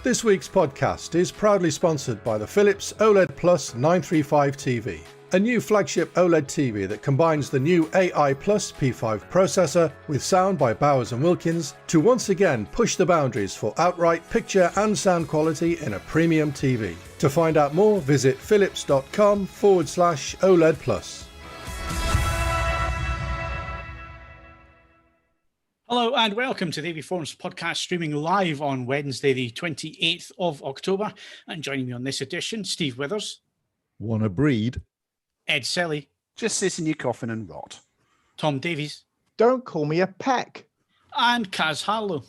This week's podcast is proudly sponsored by the Philips OLED+935 TV, a new flagship OLED TV that combines the new AI Plus P5 processor with sound by Bowers & Wilkins to once again push the boundaries for outright picture and sound quality in a premium TV. To find out more, visit philips.com/OLED+. Hello and welcome to the AVForums podcast, streaming live on Wednesday the 28th of October. And joining me on this edition, Steve Withers. Wanna breed? Ed Selley. Just sit in your coffin and rot. Tom Davies. Don't call me a peck. And Kaz Harlow.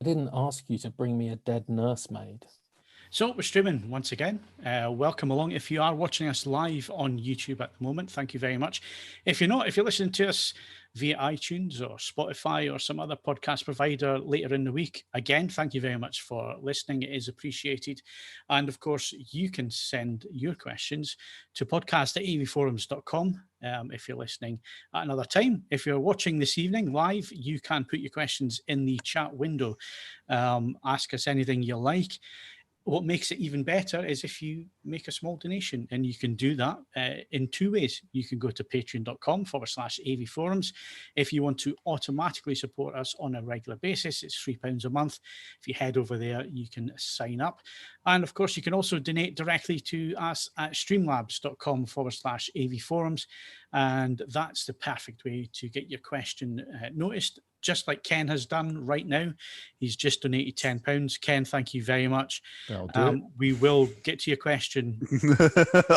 I didn't ask you to bring me a dead nursemaid. So we're streaming once again. Welcome along. If you are watching us live on YouTube at the moment, thank you very much. If you're not, if you're listening to us via iTunes or Spotify or some other podcast provider later in the week, again, thank you very much for listening. It is appreciated. And of course, you can send your questions to podcast@avforums.com if you're listening at another time. If you're watching this evening live, you can put your questions in the chat window. Ask us anything you like. What makes it even better is if you make a small donation, and you can do that in two ways. You can go to patreon.com/AVForums. If you want to automatically support us on a regular basis, it's £3 a month. If you head over there, you can sign up. And of course, you can also donate directly to us at streamlabs.com/AVForums. And that's the perfect way to get your question noticed, just like Ken has done right now. He's just donated £10. Ken, thank you very much. We will get to your question.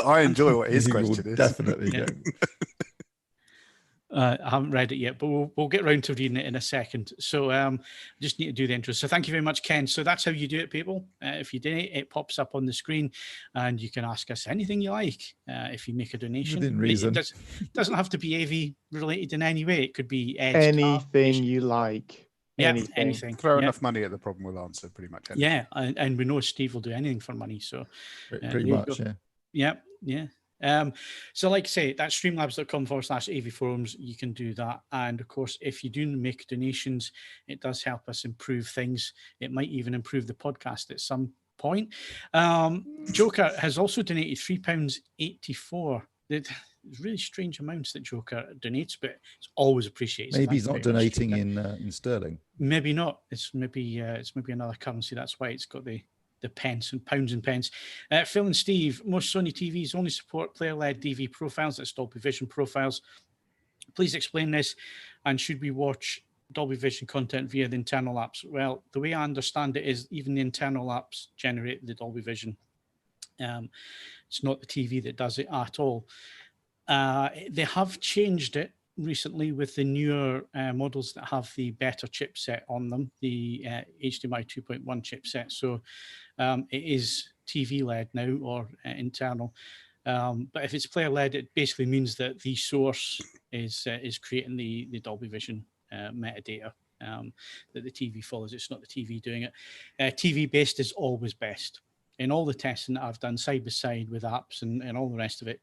I enjoy what his question is. Definitely. Yeah. I haven't read it yet, but we'll get round to reading it in a second. So just need to do the intro. So thank you very much, Ken. So that's how you do it, people. If you donate, it pops up on the screen, and you can ask us anything you like if you make a donation. Within reason. It doesn't have to be AV related in any way. It could be anything you like. Yeah, anything. Throw enough money at the problem, we'll answer pretty much anything. Yeah, and we know Steve will do anything for money. So pretty much, yeah. Yeah. So like I say, that's streamlabs.com/AVForums. You can do that. And of course, if you do make donations, it does help us improve things. It might even improve the podcast at some point. Joker has also donated £3.84. It's really strange amounts that Joker donates, but it's always appreciated. Maybe he's not donating in sterling. Maybe not. It's maybe another currency. That's why it's got the pence and pounds and pence. Phil and Steve, most Sony TVs only support player-led DV profiles, that's Dolby Vision profiles. Please explain this, and should we watch Dolby Vision content via the internal apps? Well, the way I understand it is even the internal apps generate the Dolby Vision. It's not the TV that does it at all. They have changed it recently with the newer models that have the better chipset on them, the HDMI 2.1 chipset. So it is TV-led now, or internal. But if it's player-led, it basically means that the source is creating the Dolby Vision metadata that the TV follows. It's not the TV doing it. TV-based is always best. In all the testing that I've done side by side with apps and all the rest of it,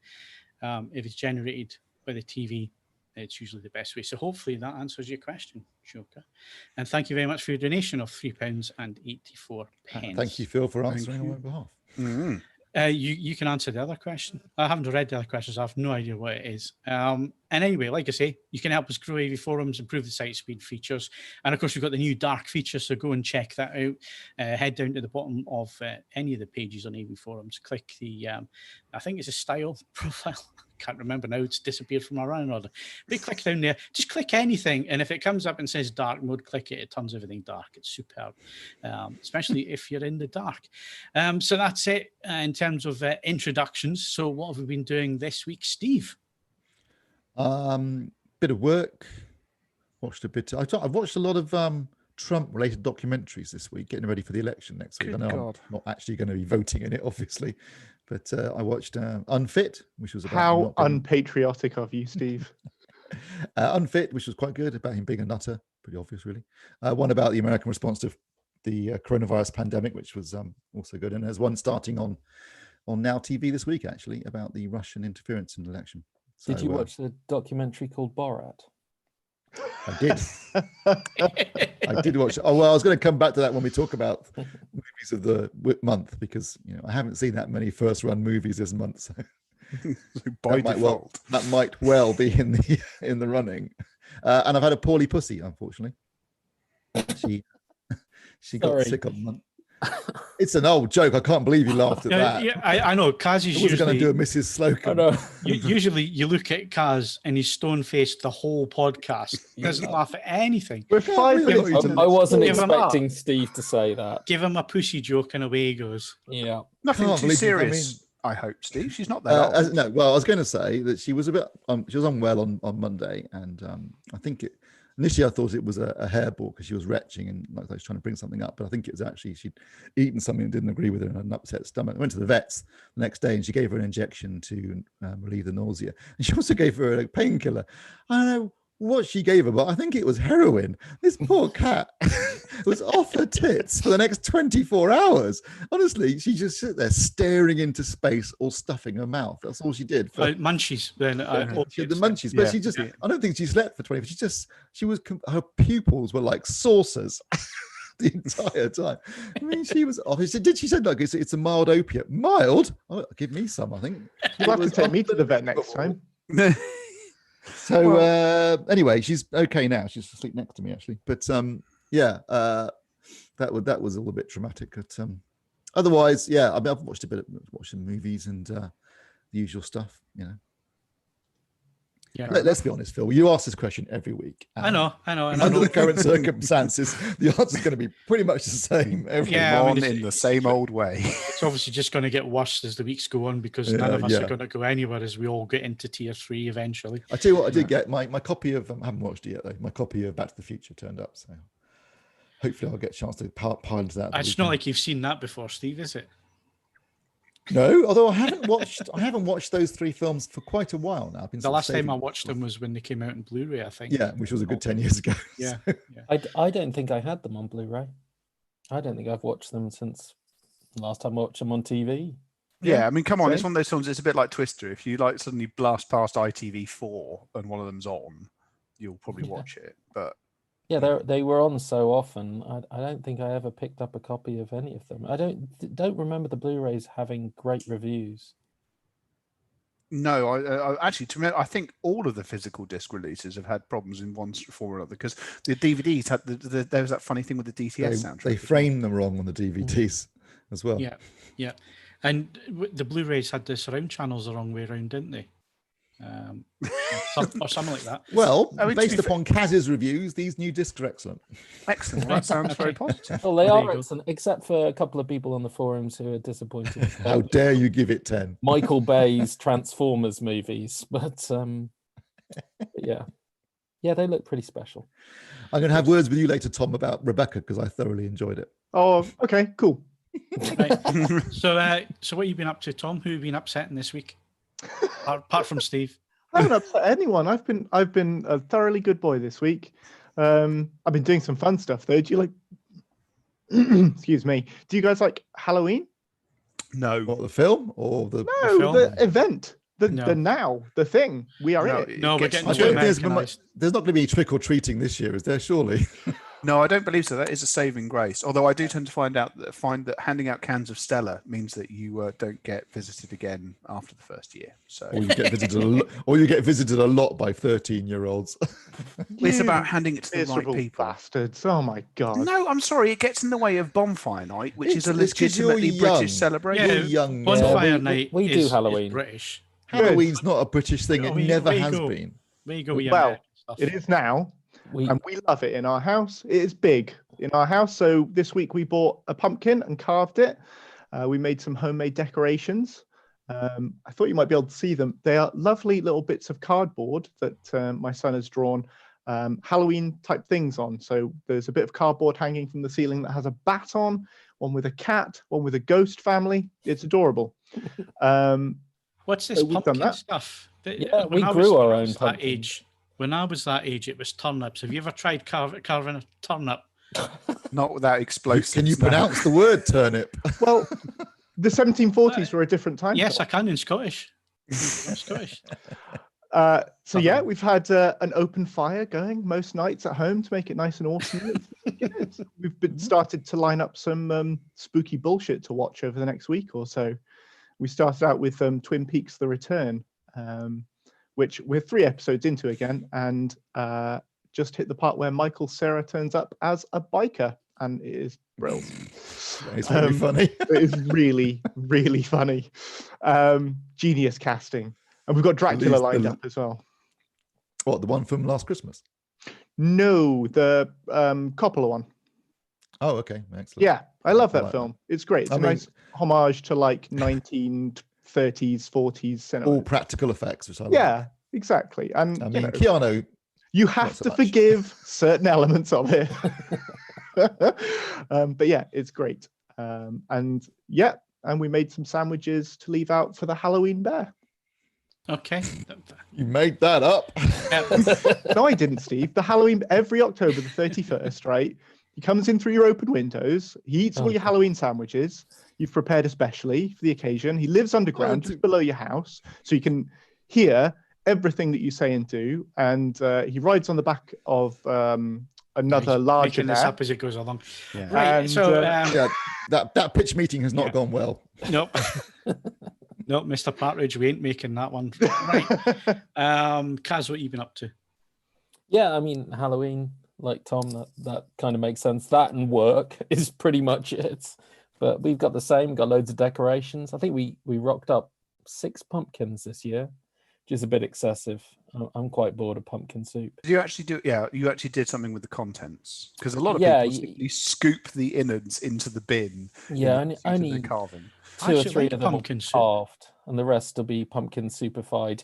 if it's generated by the TV, it's usually the best way. So hopefully that answers your question, Joker. And thank you very much for your donation of £3.84. Thank you, Phil, for answering on my behalf. Mm-hmm. You can answer the other question. I haven't read the other questions. I have no idea what it is. And anyway, like I say, you can help us grow AV Forums, improve the site speed features. And of course, we've got the new dark feature, so go and check that out. Head down to the bottom of any of the pages on AV Forums. Click the, I think it's a style profile. Can't remember now, it's disappeared from our running order. But click down there, just click anything, and if it comes up and says dark mode, click it. It turns everything dark. It's superb, especially if you're in the dark. So that's it in terms of introductions. So what have we been doing this week, Steve? Bit of work. Watched a bit. I've watched a lot of Trump-related documentaries this week, getting ready for the election next week. I know I'm not actually going to be voting in it, obviously, but I watched Unfit, which was about how unpatriotic of you, Steve. Unfit, which was quite good, about him being a nutter, pretty obvious, really. One about the American response to the coronavirus pandemic, which was also good, and there's one starting on Now TV this week, actually, about the Russian interference in the election. Did you watch the documentary called Borat? I did. I did watch. Oh well, I was going to come back to that when we talk about movies of the month, because I haven't seen that many first run movies this month. So By default, that might well be in the running. And I've had a poorly pussy, unfortunately. She got sick on Monday. It's an old joke. I can't believe you laughed at that. Yeah, I know. Kaz is usually going to do a Mrs. Slocum. Usually, you look at Kaz and he's stone faced the whole podcast. He doesn't laugh at anything. We're 5 minutes. I wasn't expecting Steve to say that. Give him a pussy joke and away he goes. Yeah, nothing too serious. I hope, Steve. She's not that. No, well, I was going to say that she was a bit. She was unwell on Monday, and I think initially I thought it was a hairball because she was retching and like I was trying to bring something up, but I think it was actually she'd eaten something and didn't agree with her and had an upset stomach. I went to the vets the next day and she gave her an injection to relieve the nausea, and she also gave her a painkiller. I don't know what she gave her, but I think it was heroin. This poor cat was off her tits for the next 24 hours. Honestly, she just sit there staring into space or stuffing her mouth. That's all she did. Munchies. Then she had the munchies, but she just, I don't think she slept for 20. Her pupils were like saucers the entire time. I mean, she was off. She said, like, it's a mild opiate. Mild? Oh, give me some, I think. You'll have to take me to the vet next time. So anyway, she's okay now. She's asleep next to me actually. But that was all a bit traumatic. But otherwise, yeah, I mean, I've watched some movies and the usual stuff. Yeah. Let's be honest, Phil. You ask this question every week. I know. Under the current circumstances, the answer is going to be pretty much the same every month in the same old way. It's obviously just going to get worse as the weeks go on because none of us are going to go anywhere as we all get into tier 3 eventually. I tell you what, I did get my copy of. I haven't watched it yet though. My copy of Back to the Future turned up, so hopefully I'll get a chance to pile into that. It's not like you've seen that before, Steve, is it? No, although I haven't watched those 3 films for quite a while now. The last time I watched them was when they came out in Blu-ray, I think. Yeah, which was a good 10 years ago. Yeah. I don't think I had them on Blu-ray. I don't think I've watched them since the last time I watched them on TV. Yeah, I mean, come on, it's one of those films. It's a bit like Twister. If you like suddenly blast past ITV4 and one of them's on, you'll probably watch it. But yeah, they were on so often. I don't think I ever picked up a copy of any of them. I don't remember the Blu-rays having great reviews. No, I think all of the physical disc releases have had problems in one form or another because the DVDs had there was that funny thing with the DTS soundtrack. They framed them wrong on the DVDs as well. Yeah, and the Blu-rays had the surround channels the wrong way around, didn't they? Or something like that. Well, based upon Kaz's reviews, these new discs are excellent. Excellent. That sounds very positive. Well, they are excellent, except for a couple of people on the forums who are disappointed. How dare you give it 10? Michael Bay's Transformers movies, but yeah, they look pretty special. I'm going to have words with you later, Tom, about Rebecca because I thoroughly enjoyed it. Oh, okay, cool. Right. So what have you been up to, Tom? Who have you been upsetting this week? Apart from Steve. I haven't upset anyone. I've been a thoroughly good boy this week. I've been doing some fun stuff though. Do you like excuse me. Do you guys like Halloween? No. What, the film or the the event? The thing. We are in it. No, we're getting there's not going to be trick or treating this year, is there? Surely. No, I don't believe so. That is a saving grace. Although I do tend to find that handing out cans of Stella means that you don't get visited again after the first year. So, or you get visited a lot by 13-year-olds. It's about handing it to the right people. Bastards! Oh my god! No, I'm sorry. It gets in the way of Bonfire Night, which is a legitimately British celebration. You're young. Bonfire Night. We do Halloween. British. Halloween's not a British thing. It never has been. There you go. Well, it is now. And we love it in our house. It is big in our house. So this week we bought a pumpkin and carved it. We made some homemade decorations. I thought you might be able to see them. They are lovely little bits of cardboard that my son has drawn Halloween type things on. So there's a bit of cardboard hanging from the ceiling that has a bat on, one with a cat, one with a ghost family. It's adorable. What's this pumpkin stuff? Yeah, we grew our own pumpkin. When I was that age, it was turnips. Have you ever tried carving a turnip? Not without explosives. Can you pronounce the word turnip? Well, the 1740s were a different time. Yes, I can in Scottish. I'm Scottish. So yeah, we've had an open fire going most nights at home to make it nice and awesome. We've started to line up some spooky bullshit to watch over the next week or so. We started out with Twin Peaks: The Return, which we're 3 episodes into again, and just hit the part where Michael Cera turns up as a biker, and it is brilliant. It's really funny. It is really, really funny. Genius casting. And we've got Dracula lined up as well. What, the one from last Christmas? No, the Coppola one. Oh, okay. Excellent. Yeah, I love that like film. It's great. It's a nice homage to like 1930s, 40s cinema. All practical effects, which I like. Yeah, exactly. And I mean, Keanu. You have to forgive certain elements of it. But yeah, it's great. And we made some sandwiches to leave out for the Halloween bear. Okay. You made that up. No, I didn't, Steve. The Halloween, every October the 31st, right? He comes in through your open windows. He eats all your Halloween sandwiches you've prepared especially for the occasion. He lives underground, just below your house, so you can hear everything that you say and do. And he rides on the back of another larger making this up as it goes along. Yeah. Right. And, so that pitch meeting has not gone well. Nope. Nope, Mr. Partridge, we ain't making that one. Right. Kaz, what you been up to? Yeah, I mean, Halloween, like Tom, that kind of makes sense. That and work is pretty much it. But we've got the same, got loads of decorations. I think we rocked up 6 pumpkins this year, which is a bit excessive. I'm quite bored of pumpkin soup. Did you actually do? Yeah, you actually did something with the contents, because a lot of people simply scoop the innards into the bin. Yeah, only carving. 2 or 3 of them will be carved, and the rest will be pumpkin soupified.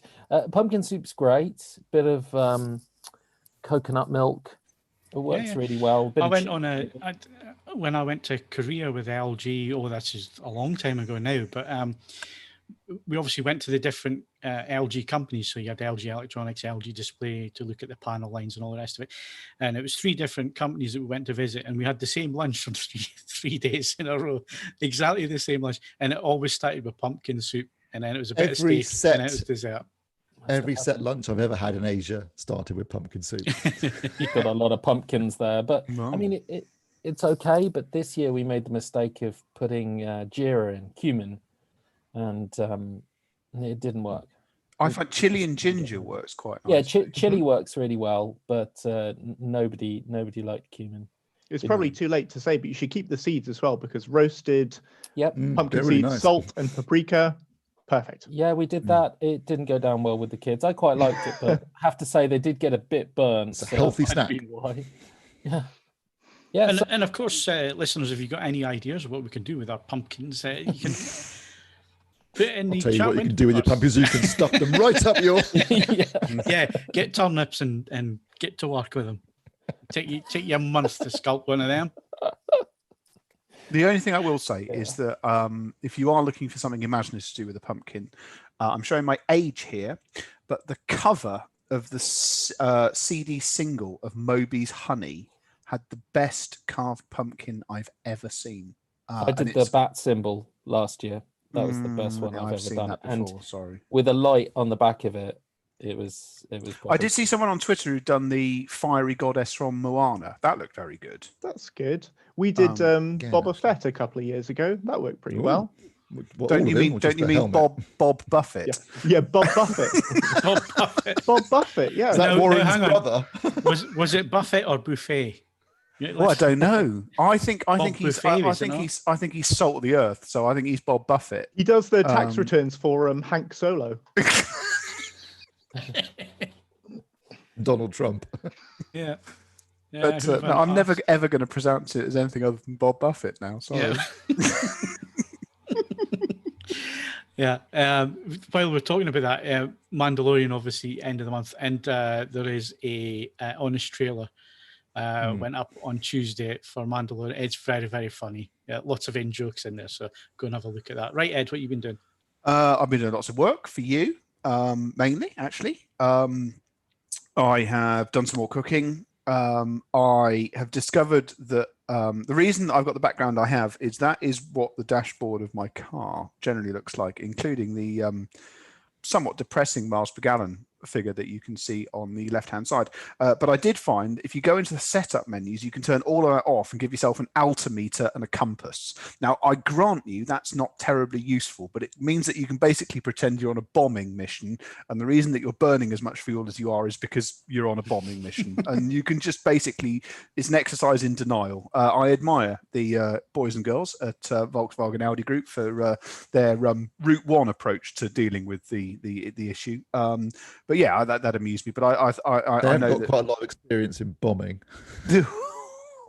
Pumpkin soup's great. Bit of coconut milk. It works really well. I went on when I went to Korea with LG. Oh, that's just a long time ago now. But we obviously went to the different LG companies. So you had LG Electronics, LG Display to look at the panel lines and all the rest of it. And it was 3 different companies that we went to visit, and we had the same lunch for three days in a row, exactly the same lunch. And it always started with pumpkin soup, and then it was a bit of steak, and then it was dessert. Every set lunch I've ever had in Asia started with pumpkin soup. You've got a lot of pumpkins there, but I mean, it's okay. But this year we made the mistake of putting jeera in, cumin, and it didn't work. I find chili and ginger works quite nice. Yeah, chili works really well, but nobody liked cumin. It's probably too late to say, but you should keep the seeds as well, because roasted pumpkin seeds, really nice. Salt and paprika. Perfect. Yeah, we did that. It didn't go down well with the kids. I quite liked it, but I have to say they did get a bit burnt. It's a healthy snack. Yeah. Yeah. And of course, listeners, if you've got any ideas of what we can do with our pumpkins, you can put it in the chat. I'll tell you what you can do with your pumpkins. You can stuff them right up your... Yeah, get turnips and get to work with them. Take you a month to sculpt one of them. The only thing I will say is that if you are looking for something imaginative to do with a pumpkin, I'm showing my age here, but the cover of the CD single of Moby's Honey had the best carved pumpkin I've ever seen. I did the bat symbol last year. That was the best one I've ever done. And with a light on the back of it, it was quite I did see someone on Twitter who'd done the fiery goddess from Moana. That looked very good. That's good. We did Boba Fett a couple of years ago. That worked pretty well. Don't you mean Bob Buffett? Yeah, Bob Buffett. Bob Buffett. Bob Buffett. Yeah. Is that Warren's brother? Was it Buffett or Buffet? Well, I don't know. I think he's salt of the earth, so I think he's Bob Buffett. He does the tax returns for Hank Solo. Donald Trump. Yeah. But no, I'm never ever going to pronounce it as anything other than Bob Buffett now. Sorry. Yeah. While we're talking about that, Mandalorian, obviously, end of the month, and there is a honest trailer went up on Tuesday for Mandalorian. It's very, very funny. Lots of in jokes in there, so go and have a look at that. Right, Ed, what have you been doing? I've been doing lots of work for you, mainly, actually. I have done some more cooking. I have discovered that the reason that I've got the background I have is that is what the dashboard of my car generally looks like, including the somewhat depressing miles per gallon figure that you can see on the left-hand side. But I did find if you go into the setup menus, you can turn all of that off and give yourself an altimeter and a compass. Now, I grant you that's not terribly useful, but it means that you can basically pretend you're on a bombing mission. And the reason that you're burning as much fuel as you are is because you're on a bombing mission. And you can just basically, it's an exercise in denial. I admire the boys and girls at Volkswagen Audi Group for their Route 1 approach to dealing with the issue. But yeah, that amused me. But I know that quite a lot of experience in bombing.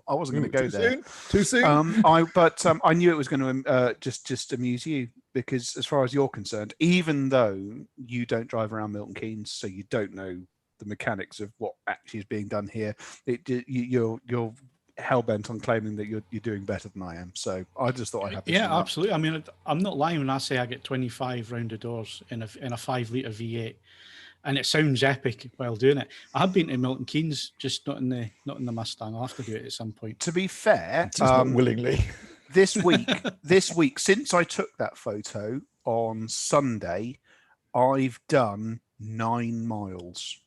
I wasn't going to go there. Too soon. I knew it was going to just amuse you, because as far as you're concerned, even though you don't drive around Milton Keynes, so you don't know the mechanics of what actually is being done here, you're hell bent on claiming that you're doing better than I am. So I just thought I'd have this. Yeah, absolutely. I mean, I'm not lying when I say I get 25 rounded doors in a 5-litre V8, and it sounds epic while doing it. I have been to Milton Keynes, just not in the Mustang. I'll have to do it at some point. To be fair, just not willingly. this week, since I took that photo on Sunday, I've done 9 miles,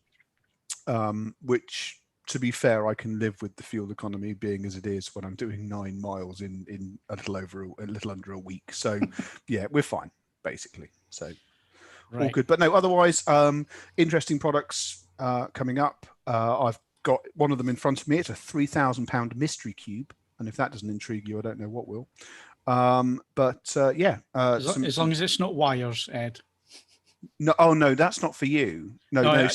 which, to be fair, I can live with the fuel economy being as it is when I'm doing 9 miles in a little under a week. So yeah, we're fine basically. So all good. But no, otherwise, interesting products coming up. I've got one of them in front of me. It's a £3,000 mystery cube, and if that doesn't intrigue you, I don't know what will. Yeah, as long as it's not wires, Ed. No, oh no, that's not for you. No, I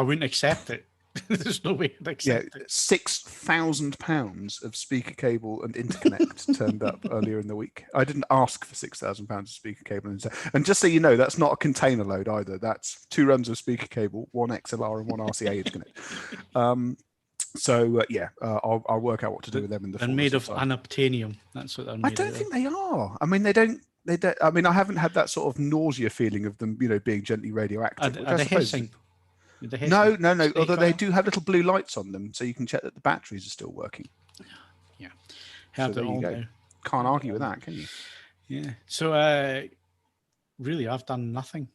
wouldn't accept it. There's no way I'd accept it. £6,000 of speaker cable and interconnect turned up earlier in the week. I didn't ask for £6,000 of speaker cable and just so you know, that's not a container load either. That's 2 runs of speaker cable, 1 XLR and 1 RCA interconnect. I'll work out what to do with them in the. They're made of unobtainium. That's what they're made. I don't think they are. I mean, they don't. I mean, I haven't had that sort of nausea feeling of them, being gently radioactive. Are they hissing? No. Although they do have little blue lights on them, so you can check that the batteries are still working. Yeah, so there you go. Now. Can't argue with that, can you? Yeah. So, really, I've done nothing.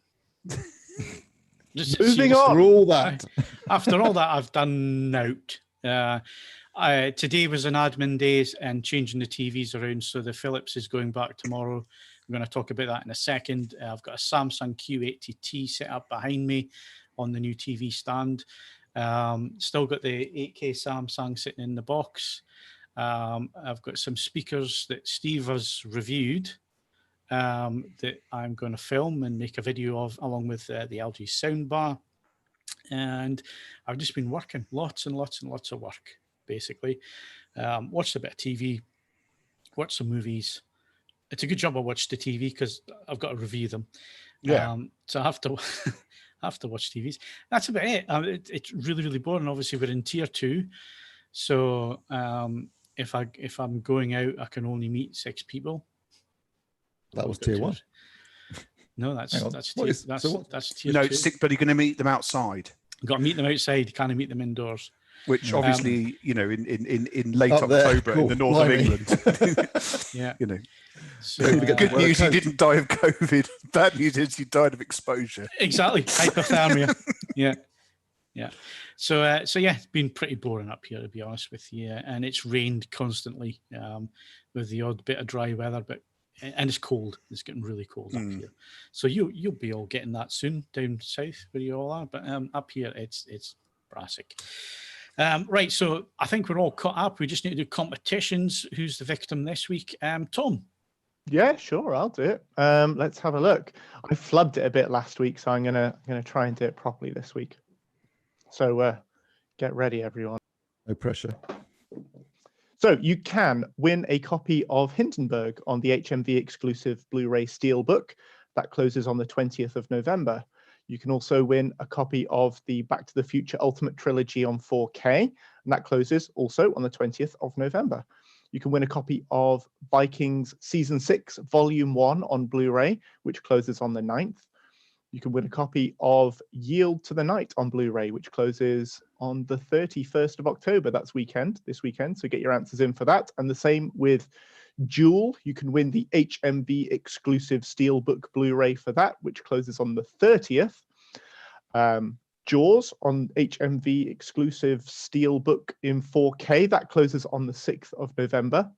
Just moving on. After all that, I've done note. Today was an admin day and changing the TVs around, so the Philips is going back tomorrow. I'm going to talk about that in a second. I've got a Samsung Q80T set up behind me on the new TV stand. Still got the 8K Samsung sitting in the box. I've got some speakers that Steve has reviewed that I'm going to film and make a video of, along with the LG soundbar. And I've just been working lots and lots of work, basically. Watched a bit of TV, watched some movies. It's a good job I watched the TV because I've got to review them. Yeah. So I have to have to watch TVs. That's about it. It's really boring. Obviously, we're in tier 2, so if I'm going out, I can only meet 6 people. That was tier 1. No, that's tier 2. No, 6, but you're going to meet them outside. You've got to meet them outside. You can't meet them indoors. Which obviously, in late October in the north of England. Yeah. So, good news, you didn't die of COVID. Bad news is you died of exposure. Exactly, hypothermia. Yeah. So yeah, it's been pretty boring up here, to be honest with you. And it's rained constantly, with the odd bit of dry weather, and it's cold. It's getting really cold up here. So you'll be all getting that soon down south where you all are. But up here, it's brassic. Right, so I think we're all caught up. We just need to do competitions. Who's the victim this week? Tom? Yeah, sure, I'll do it. Let's have a look. I flubbed it a bit last week, so I'm gonna try and do it properly this week. So get ready, everyone. No pressure. So you can win a copy of Hindenburg on the HMV-exclusive Blu-ray Steelbook. That closes on the 20th of November. You can also win a copy of the Back to the Future Ultimate Trilogy on 4K, and that closes also on the 20th of November. You can win a copy of Vikings Season 6, Volume 1 on Blu-ray, which closes on the 9th. You can win a copy of Yield to the Night on Blu-ray, which closes on the 31st of October. That's this weekend, so get your answers in for that. And the same with Jewel. You can win the HMV-exclusive Steelbook Blu-ray for that, which closes on the 30th. Jaws on HMV exclusive Steelbook in 4K. That closes on the 6th of November.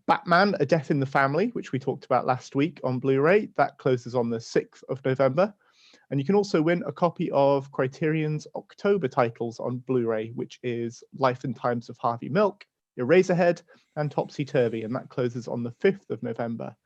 Batman, A Death in the Family, which we talked about last week on Blu-ray. That closes on the 6th of November. And you can also win a copy of Criterion's October titles on Blu-ray, which is Life and Times of Harvey Milk, Eraserhead, and Topsy Turvy. And that closes on the 5th of November.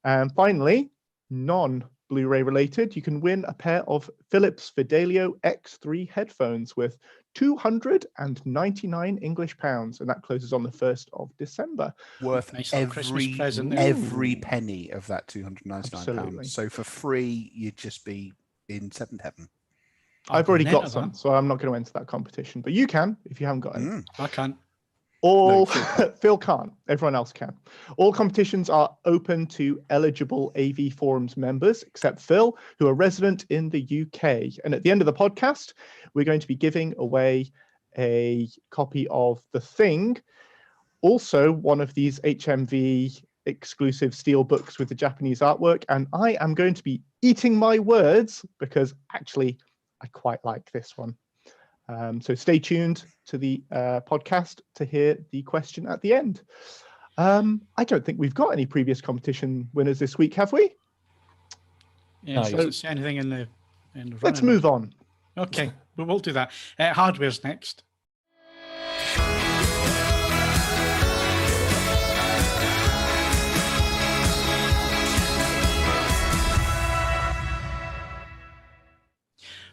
And finally, non-Blu-ray related, you can win a pair of Philips Fidelio X3 headphones with 299 English pounds, and that closes on the 1st of December. Worth Nice little Christmas present there. every penny of that £299. Absolutely. So for free, you'd just be in seventh heaven. I've already got some, so I'm not going to enter that competition, but you can if you haven't got any. I can't. All Phil can't. Everyone else can. All competitions are open to eligible AVForums members, except Phil, who are resident in the UK. And at the end of the podcast, we're going to be giving away a copy of The Thing, also one of these HMV exclusive steel books with the Japanese artwork. And I am going to be eating my words because actually I quite like this one. So stay tuned to the podcast to hear the question at the end. I don't think we've got any previous competition winners this week, have we? Yeah, No, so doesn't say anything in the Let's move on. Okay, we'll do that. Hardware's next.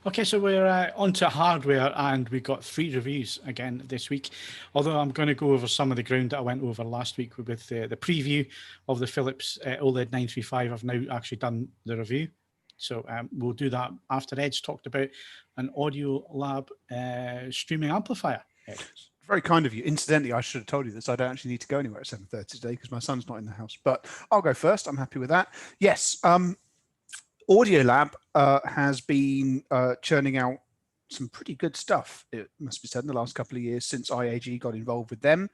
Okay, so we're on to hardware, and we got 3 reviews again this week. Although I'm going to go over some of the ground that I went over last week with the preview of the Philips OLED 935. I've now actually done the review. So we'll do that after Ed's talked about an Audiolab streaming amplifier. Very kind of you. Incidentally, I should have told you this. I don't actually need to go anywhere at 7:30 today because my son's not in the house. But I'll go first. I'm happy with that. Yes. Audiolab has been churning out some pretty good stuff, it must be said, in the last couple of years since IAG got involved with them.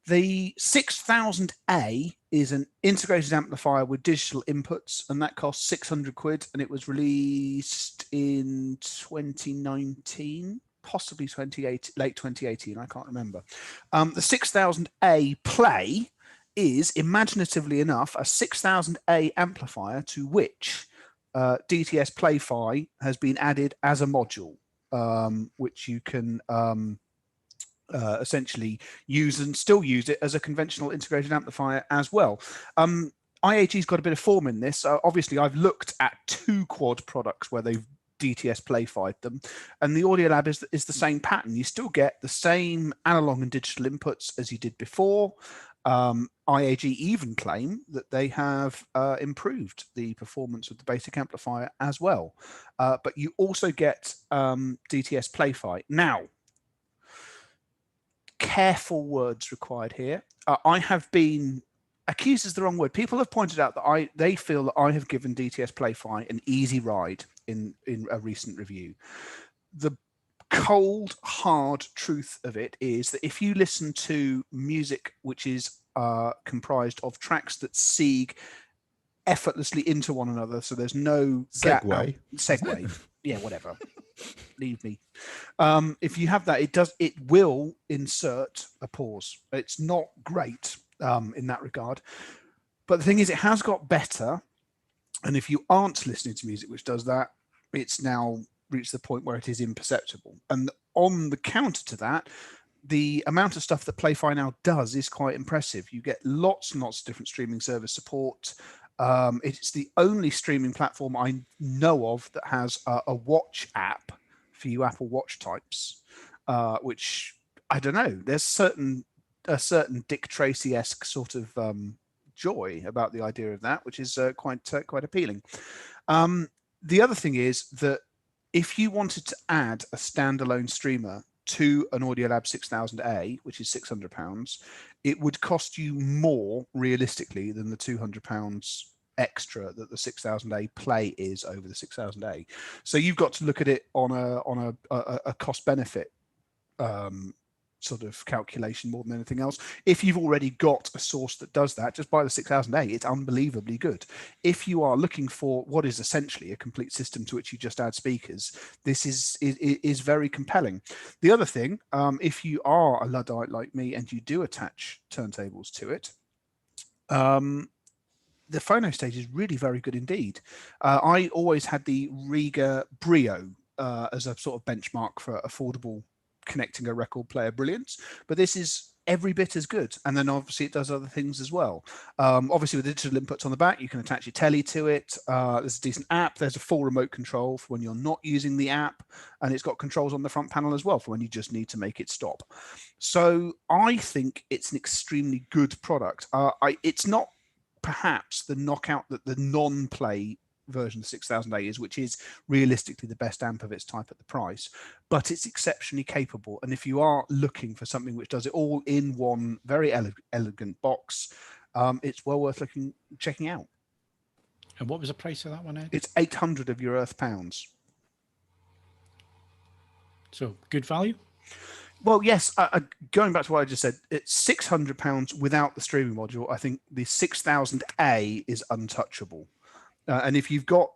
The 6000A is an integrated amplifier with digital inputs, and that costs 600 quid, and it was released in 2019, possibly late 2018, I can't remember. The 6000A Play is, imaginatively enough, a 6000A amplifier to which DTS Play-Fi has been added as a module, which you can essentially use and still use it as a conventional integrated amplifier as well. IAG's got a bit of form in this. Obviously, I've looked at 2 quad products where they've DTS Play-Fi'd them, and the Audiolab is the same pattern. You still get the same analog and digital inputs as you did before. IAG even claim that they have improved the performance of the basic amplifier as well. But you also get DTS Play-Fi. Now, careful words required here. I have been accused is the wrong word. People have pointed out that they feel that I have given DTS Play-Fi an easy ride in a recent review. The cold, hard truth of it is that if you listen to music which is comprised of tracks that segue effortlessly into one another, so there's no segue, yeah, whatever. Leave me. If you have that, it will insert a pause. It's not great in that regard, but the thing is, it has got better. And if you aren't listening to music which does that, it's now reached the point where it is imperceptible. And on the counter to that, the amount of stuff that Play-Fi now does is quite impressive. You get lots and lots of different streaming service support. It's the only streaming platform I know of that has a watch app for you Apple Watch types, which, I don't know, there's a certain Dick Tracy-esque sort of joy about the idea of that, which is quite appealing. The other thing is that if you wanted to add a standalone streamer to an Audiolab 6000A, which is £600, it would cost you more realistically than the £200 extra that the 6000A Play is over the 6000A. So you've got to look at it on a cost benefit sort of calculation more than anything else. If you've already got a source that does that, just buy the 6000A. It's unbelievably good. If you are looking for what is essentially a complete system to which you just add speakers, this is very compelling. The other thing, if you are a Luddite like me and you do attach turntables to it, the phono stage is really very good indeed. I always had the Riga Brio as a sort of benchmark for affordable connecting a record player brilliance, but this is every bit as good. And then obviously it does other things as well. Obviously with digital inputs on the back, you can attach your telly to it. There's a decent app. There's a full remote control for when you're not using the app, and it's got controls on the front panel as well for when you just need to make it stop. So I think it's an extremely good product. It's not perhaps the knockout that the non-play version of 6000A is, which is realistically the best amp of its type at the price, but it's exceptionally capable. And if you are looking for something which does it all in one very elegant box, it's well worth checking out. And what was the price of that one, Ed? It's 800 of your Earth pounds. So good value? Well, yes, going back to what I just said, it's £600 without the streaming module. I think the 6000A is untouchable. And if you've got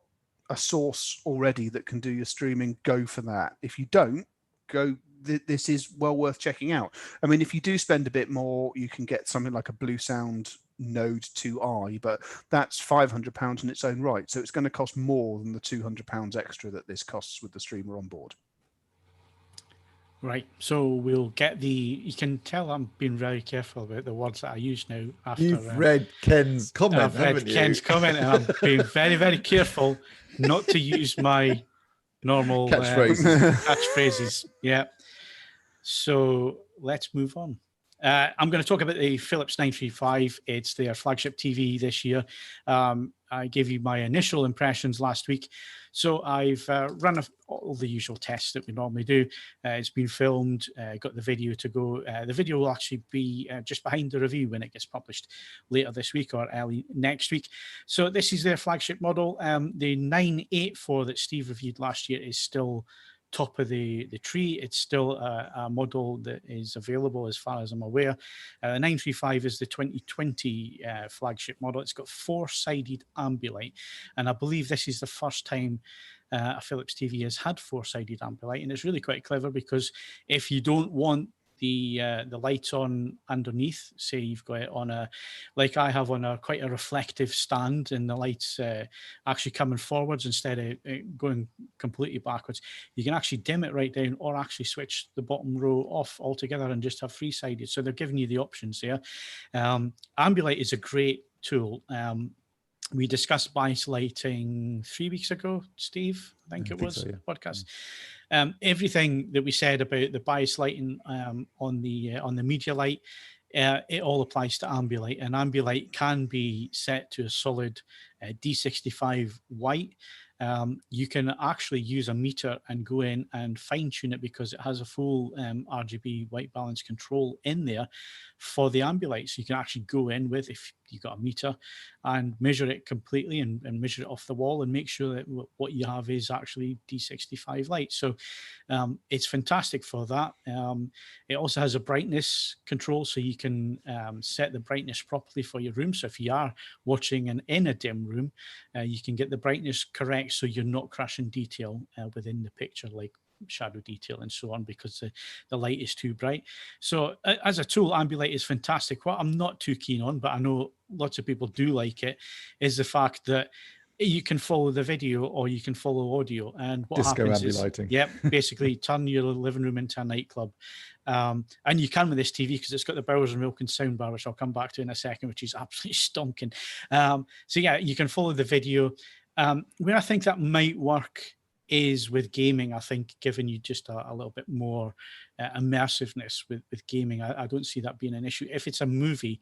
a source already that can do your streaming, go for that. If you don't, this is well worth checking out. I mean, if you do spend a bit more, you can get something like a Blue Sound Node 2i, but that's £500 in its own right. So it's going to cost more than the £200 extra that this costs with the streamer on board. Right, so we'll get you can tell I'm being very careful about the words that I use now. After You've read Ken's comment, I've read Ken's comment, and I'm being very, very careful not to use my normal catchphrases. Yeah. So let's move on. I'm going to talk about the Philips 935. It's their flagship TV this year. I gave you my initial impressions last week. So I've run all the usual tests that we normally do. It's been filmed, got the video to go. The video will actually be just behind the review when it gets published later this week or early next week. So this is their flagship model. The 984 that Steve reviewed last year is still top of the tree. It's still a model that is available as far as I'm aware. The 935 is the 2020 flagship model. It's got 4-sided Ambilight, and I believe this is the first time a Philips TV has had 4-sided Ambilight, and it's really quite clever because if you don't want the light on underneath, say you've got it on like I have on quite a reflective stand, and the light's actually coming forwards instead of going completely backwards, you can actually dim it right down or actually switch the bottom row off altogether and just have 3-sided. So they're giving you the options there. Ambilight is a great tool. We discussed bias lighting 3 weeks ago, Steve, I think it was, so, yeah. Podcast. Everything that we said about the bias lighting on the media light, it all applies to Ambilight, and Ambilight can be set to a solid D65 white. You can actually use a meter and go in and fine tune it because it has a full RGB white balance control in there for the Ambilight. So you can actually go in with, if you've got a meter, and measure it completely and measure it off the wall and make sure that what you have is actually D65 light. So it's fantastic for that. It also has a brightness control, so you can set the brightness properly for your room. So if you are watching in a dim room, you can get the brightness correct so you're not crashing detail within the picture, like shadow detail and so on, because the light is too bright. So as a tool, Ambilight is fantastic. What I'm not too keen on, but I know lots of people do like it, is the fact that you can follow the video or you can follow audio. And what happens is, basically turn your living room into a nightclub. And you can with this TV because it's got the Bowers and Wilkins soundbar, which I'll come back to in a second, which is absolutely stonking. So yeah, you can follow the video. Where I think that might work is with gaming. I think giving you just a little bit more immersiveness with gaming, I don't see that being an issue. If it's a movie,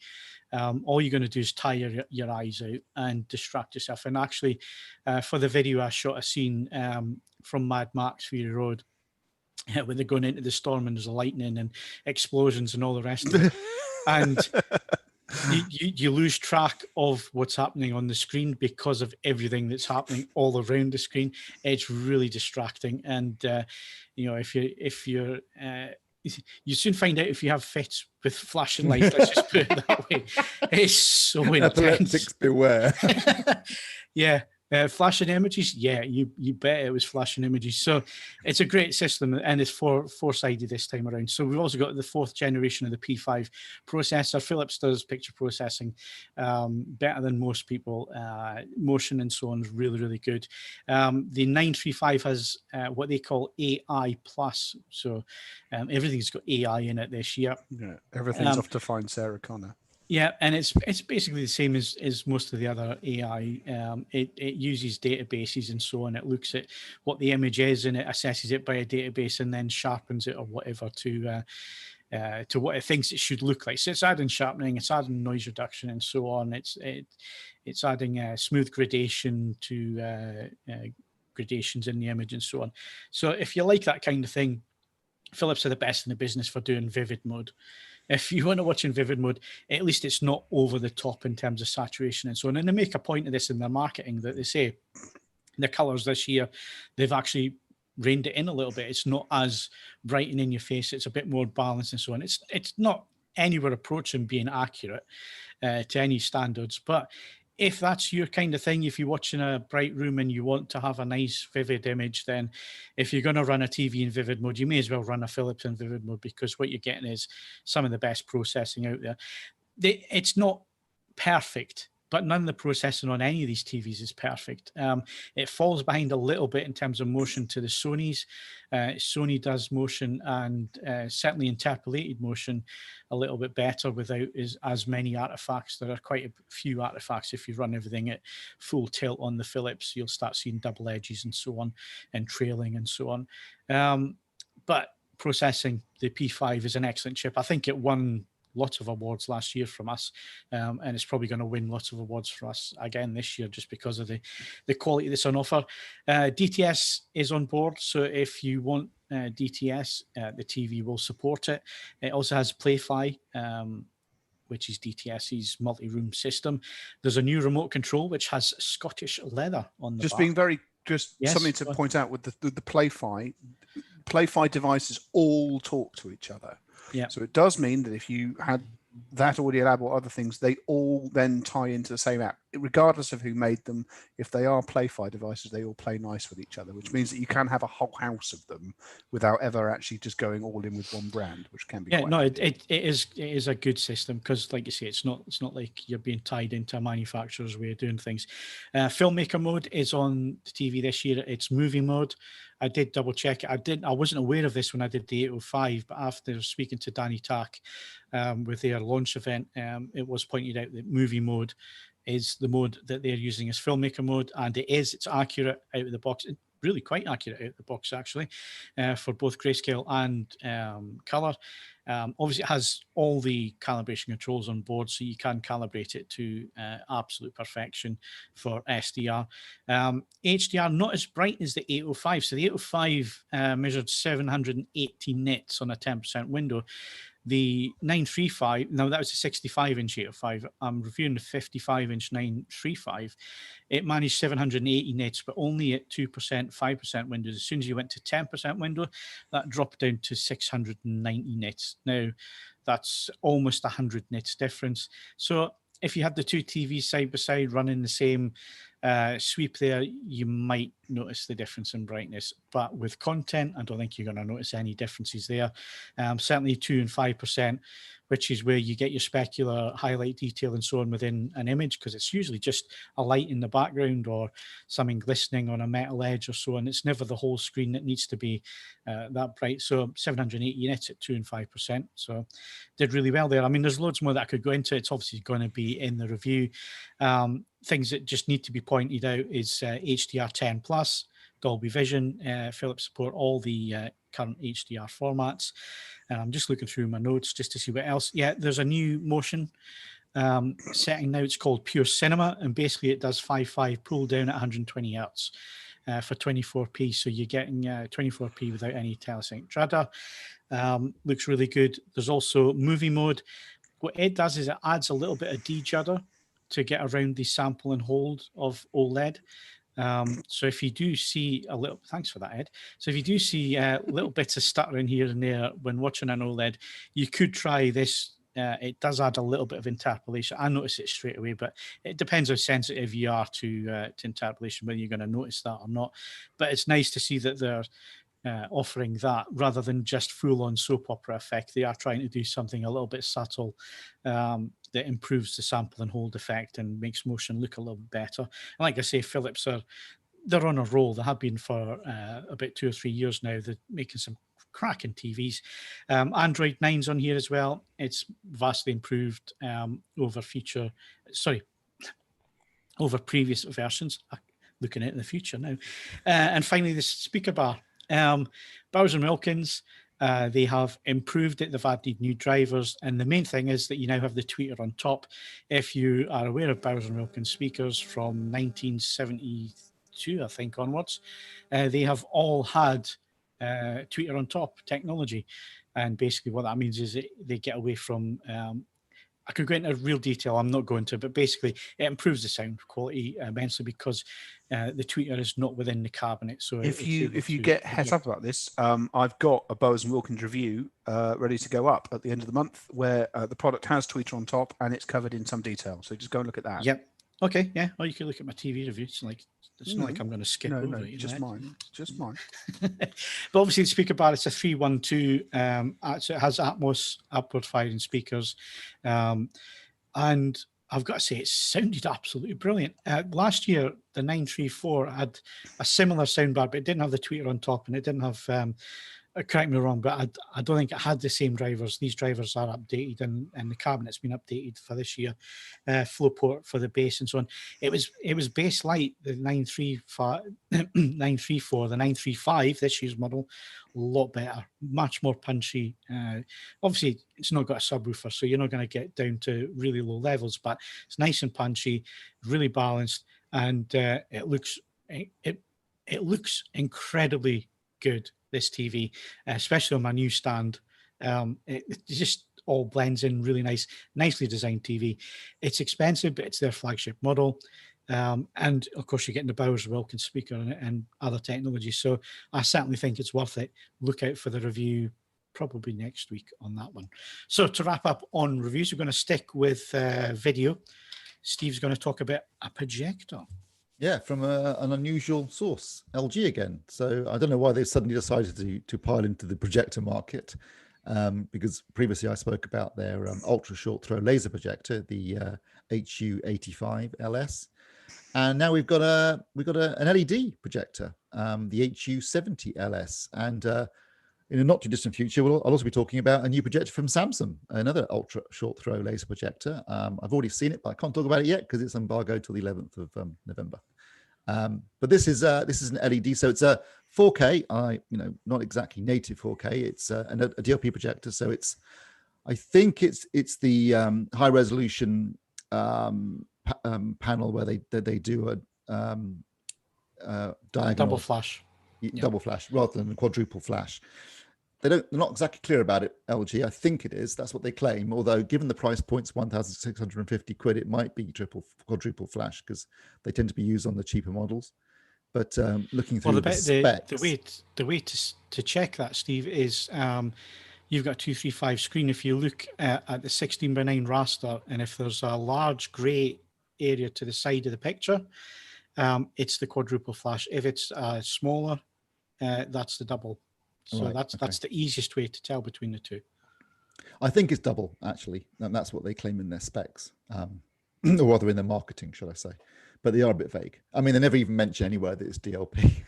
all you're going to do is tire your eyes out and distract yourself. And actually, for the video, I shot a scene from Mad Max Fury Road when they're going into the storm and there's lightning and explosions and all the rest of it. And you lose track of what's happening on the screen because of everything that's happening all around the screen. It's really distracting. And if you're you soon find out if you have fits with flashing lights. Let's just put it that way. It's so intense. Epileptics beware. Yeah. Flashing images, yeah, you bet it was flashing images. So it's a great system, and it's four-sided this time around. So we've also got the 4th generation of the P5 processor. Philips does picture processing better than most people. Motion and so on is really, really good. The 935 has what they call AI plus. So everything's got AI in it this year. Yeah, everything's off to find Sarah Connor. Yeah, and it's basically the same as most of the other AI. It uses databases and so on. It looks at what the image is and it assesses it by a database and then sharpens it or whatever to what it thinks it should look like. So it's adding sharpening, it's adding noise reduction and so on. It's adding smooth gradation to gradations in the image and so on. So if you like that kind of thing, Philips are the best in the business for doing vivid mode. If you want to watch in vivid mode, at least it's not over the top in terms of saturation and so on. And they make a point of this in their marketing, that they say the colors this year, they've actually reined it in a little bit. It's not as bright and in your face. It's a bit more balanced and so on. It's not anywhere approaching being accurate to any standards, but if that's your kind of thing, if you watch in a bright room and you want to have a nice vivid image, then if you're going to run a TV in vivid mode, you may as well run a Philips in vivid mode, because what you're getting is some of the best processing out there. It's not perfect, but none of the processing on any of these TVs is perfect. It falls behind a little bit in terms of motion to the Sonys. Sony does motion and certainly interpolated motion a little bit better without as many artifacts. There are quite a few artifacts. If you run everything at full tilt on the Philips, you'll start seeing double edges and so on, and trailing and so on. But processing, the P5 is an excellent chip. I think it won lots of awards last year from us, and it's probably going to win lots of awards for us again this year, just because of the quality that's on offer. DTS is on board, so if you want DTS, the TV will support it. It also has Play-Fi, which is DTS's multi-room system. There's a new remote control which has Scottish leather on the back. Yes, something to point out with the Play-Fi devices all talk to each other. Yeah. So it does mean that if you had that Audiolab or other things, they all then tie into the same app, regardless of who made them. If they are Play-Fi devices, they all play nice with each other, which means that you can have a whole house of them without ever actually just going all in with one brand, which can be quite handy. It is a good system, because like you say, it's not like you're being tied into a manufacturer's way of doing things. Filmmaker mode is on the TV this year. It's movie mode. I did double check it. I wasn't aware of this when I did the 805, but after speaking to Danny Tack with their launch event, it was pointed out that movie mode is the mode that they're using as filmmaker mode, and it's accurate out of the box. Really quite accurate out of the box, actually, for both grayscale and color. Obviously, it has all the calibration controls on board, so you can calibrate it to absolute perfection for SDR. HDR, not as bright as the 805. So the 805 measured 780 nits on a 10% window. The 935, now that was a 65-inch 805. I'm reviewing the 55-inch 935. It managed 780 nits, but only at 2%, 5% windows. As soon as you went to 10% window, that dropped down to 690 nits. Now, that's almost 100 nits difference. So if you had the two TVs side by side running the same sweep there, you might notice the difference in brightness. But with content, I don't think you're going to notice any differences there. Certainly 2 and 5%, which is where you get your specular highlight detail and so on within an image, because it's usually just a light in the background or something glistening on a metal edge or so on. It's never the whole screen that needs to be that bright. So 780 units at 2 and 5%. So did really well there. I mean, there's loads more that I could go into. It's obviously going to be in the review. Things that just need to be pointed out is HDR10 Plus, Dolby Vision. Philips support all the current HDR formats. I'm just looking through my notes just to see what else. Yeah, there's a new motion setting now. It's called Pure Cinema, and basically it does 5.5 pull down at 120 hertz for 24p. So you're getting 24p without any telesync judder. Looks really good. There's also movie mode. What it does is it adds a little bit of de-judder to get around the sample and hold of OLED. So if you do see a little, thanks for that, Ed. So if you do see little bits of stuttering here and there when watching an OLED, you could try this. It does add a little bit of interpolation. I notice it straight away, but it depends how sensitive you are to interpolation, whether you're going to notice that or not. But it's nice to see that they're offering that rather than just full-on soap opera effect. They are trying to do something a little bit subtle that improves the sample and hold effect and makes motion look a little better. And like I say, Philips they're on a roll. They have been for about 2 or 3 years now. They're making some cracking TVs. Android 9's on here as well. It's vastly improved over previous versions. Looking at it in the future now. And finally, the speaker bar. Bowers and Wilkins, they have improved it. They've added new drivers, and the main thing is that you now have the tweeter on top. If you are aware of Bowers and Wilkins speakers from 1972, I think onwards, they have all had tweeter on top technology, and basically what that means is they get away from I could go into real detail, I'm not going to, but basically it improves the sound quality immensely because the tweeter is not within the cabinet. So if you get heads up about this, I've got a Bowers and Wilkins review ready to go up at the end of the month where the product has tweeter on top and it's covered in some detail. So just go and look at that. Yep. Okay. Yeah. Or you can look at my TV review. It's not like I'm going to skip over it. Just mine. Just mine. But obviously, the speaker bar, it's a 312. So it has Atmos upward firing speakers. And I've got to say, it sounded absolutely brilliant. Last year, the 934 had a similar soundbar, but it didn't have the tweeter on top, and it didn't have, correct me wrong, but I don't think it had the same drivers. These drivers are updated, and the cabinet's been updated for this year. Flow port for the bass and so on. It was bass light, the 934, the 935, this year's model, a lot better, much more punchy. Obviously, it's not got a subwoofer, so you're not going to get down to really low levels, but it's nice and punchy, really balanced, and it looks incredibly good, this TV, especially on my new stand. It just all blends in really nicely designed TV. It's expensive, but it's their flagship model. And of course, you're getting the Bowers Wilkins speaker and other technologies. So I certainly think it's worth it. Look out for the review probably next week on that one. So to wrap up on reviews, we're going to stick with video. Steve's going to talk about a projector. Yeah, from an unusual source, LG again. So I don't know why they've suddenly decided to pile into the projector market, because previously I spoke about their ultra short throw laser projector, the HU70LS, and now we've got an LED projector, the HU70LS, and in a not too distant future, I'll also be talking about a new projector from Samsung, another ultra short throw laser projector. I've already seen it, but I can't talk about it yet because it's embargoed till the 11th of November. But this is an LED, so it's a 4K. Not exactly native 4K. It's a DLP projector, so I think it's the high resolution panel where they do a diagonal double flash. Double flash rather than quadruple flash. They're not exactly clear about it, LG. I think it is. That's what they claim. Although, given the price points, 1,650 quid, it might be quadruple flash because they tend to be used on the cheaper models. But looking through the specs, the way to check that, Steve, is you've got a 235 screen. If you look at the 16:9 raster, and if there's a large grey area to the side of the picture, it's the quadruple flash. If it's smaller, that's the double. So right, that's the easiest way to tell between the two. I think it's double, actually, and that's what they claim in their specs, or rather in their marketing, should I say. But they are a bit vague. I mean, they never even mention anywhere that it's DLP,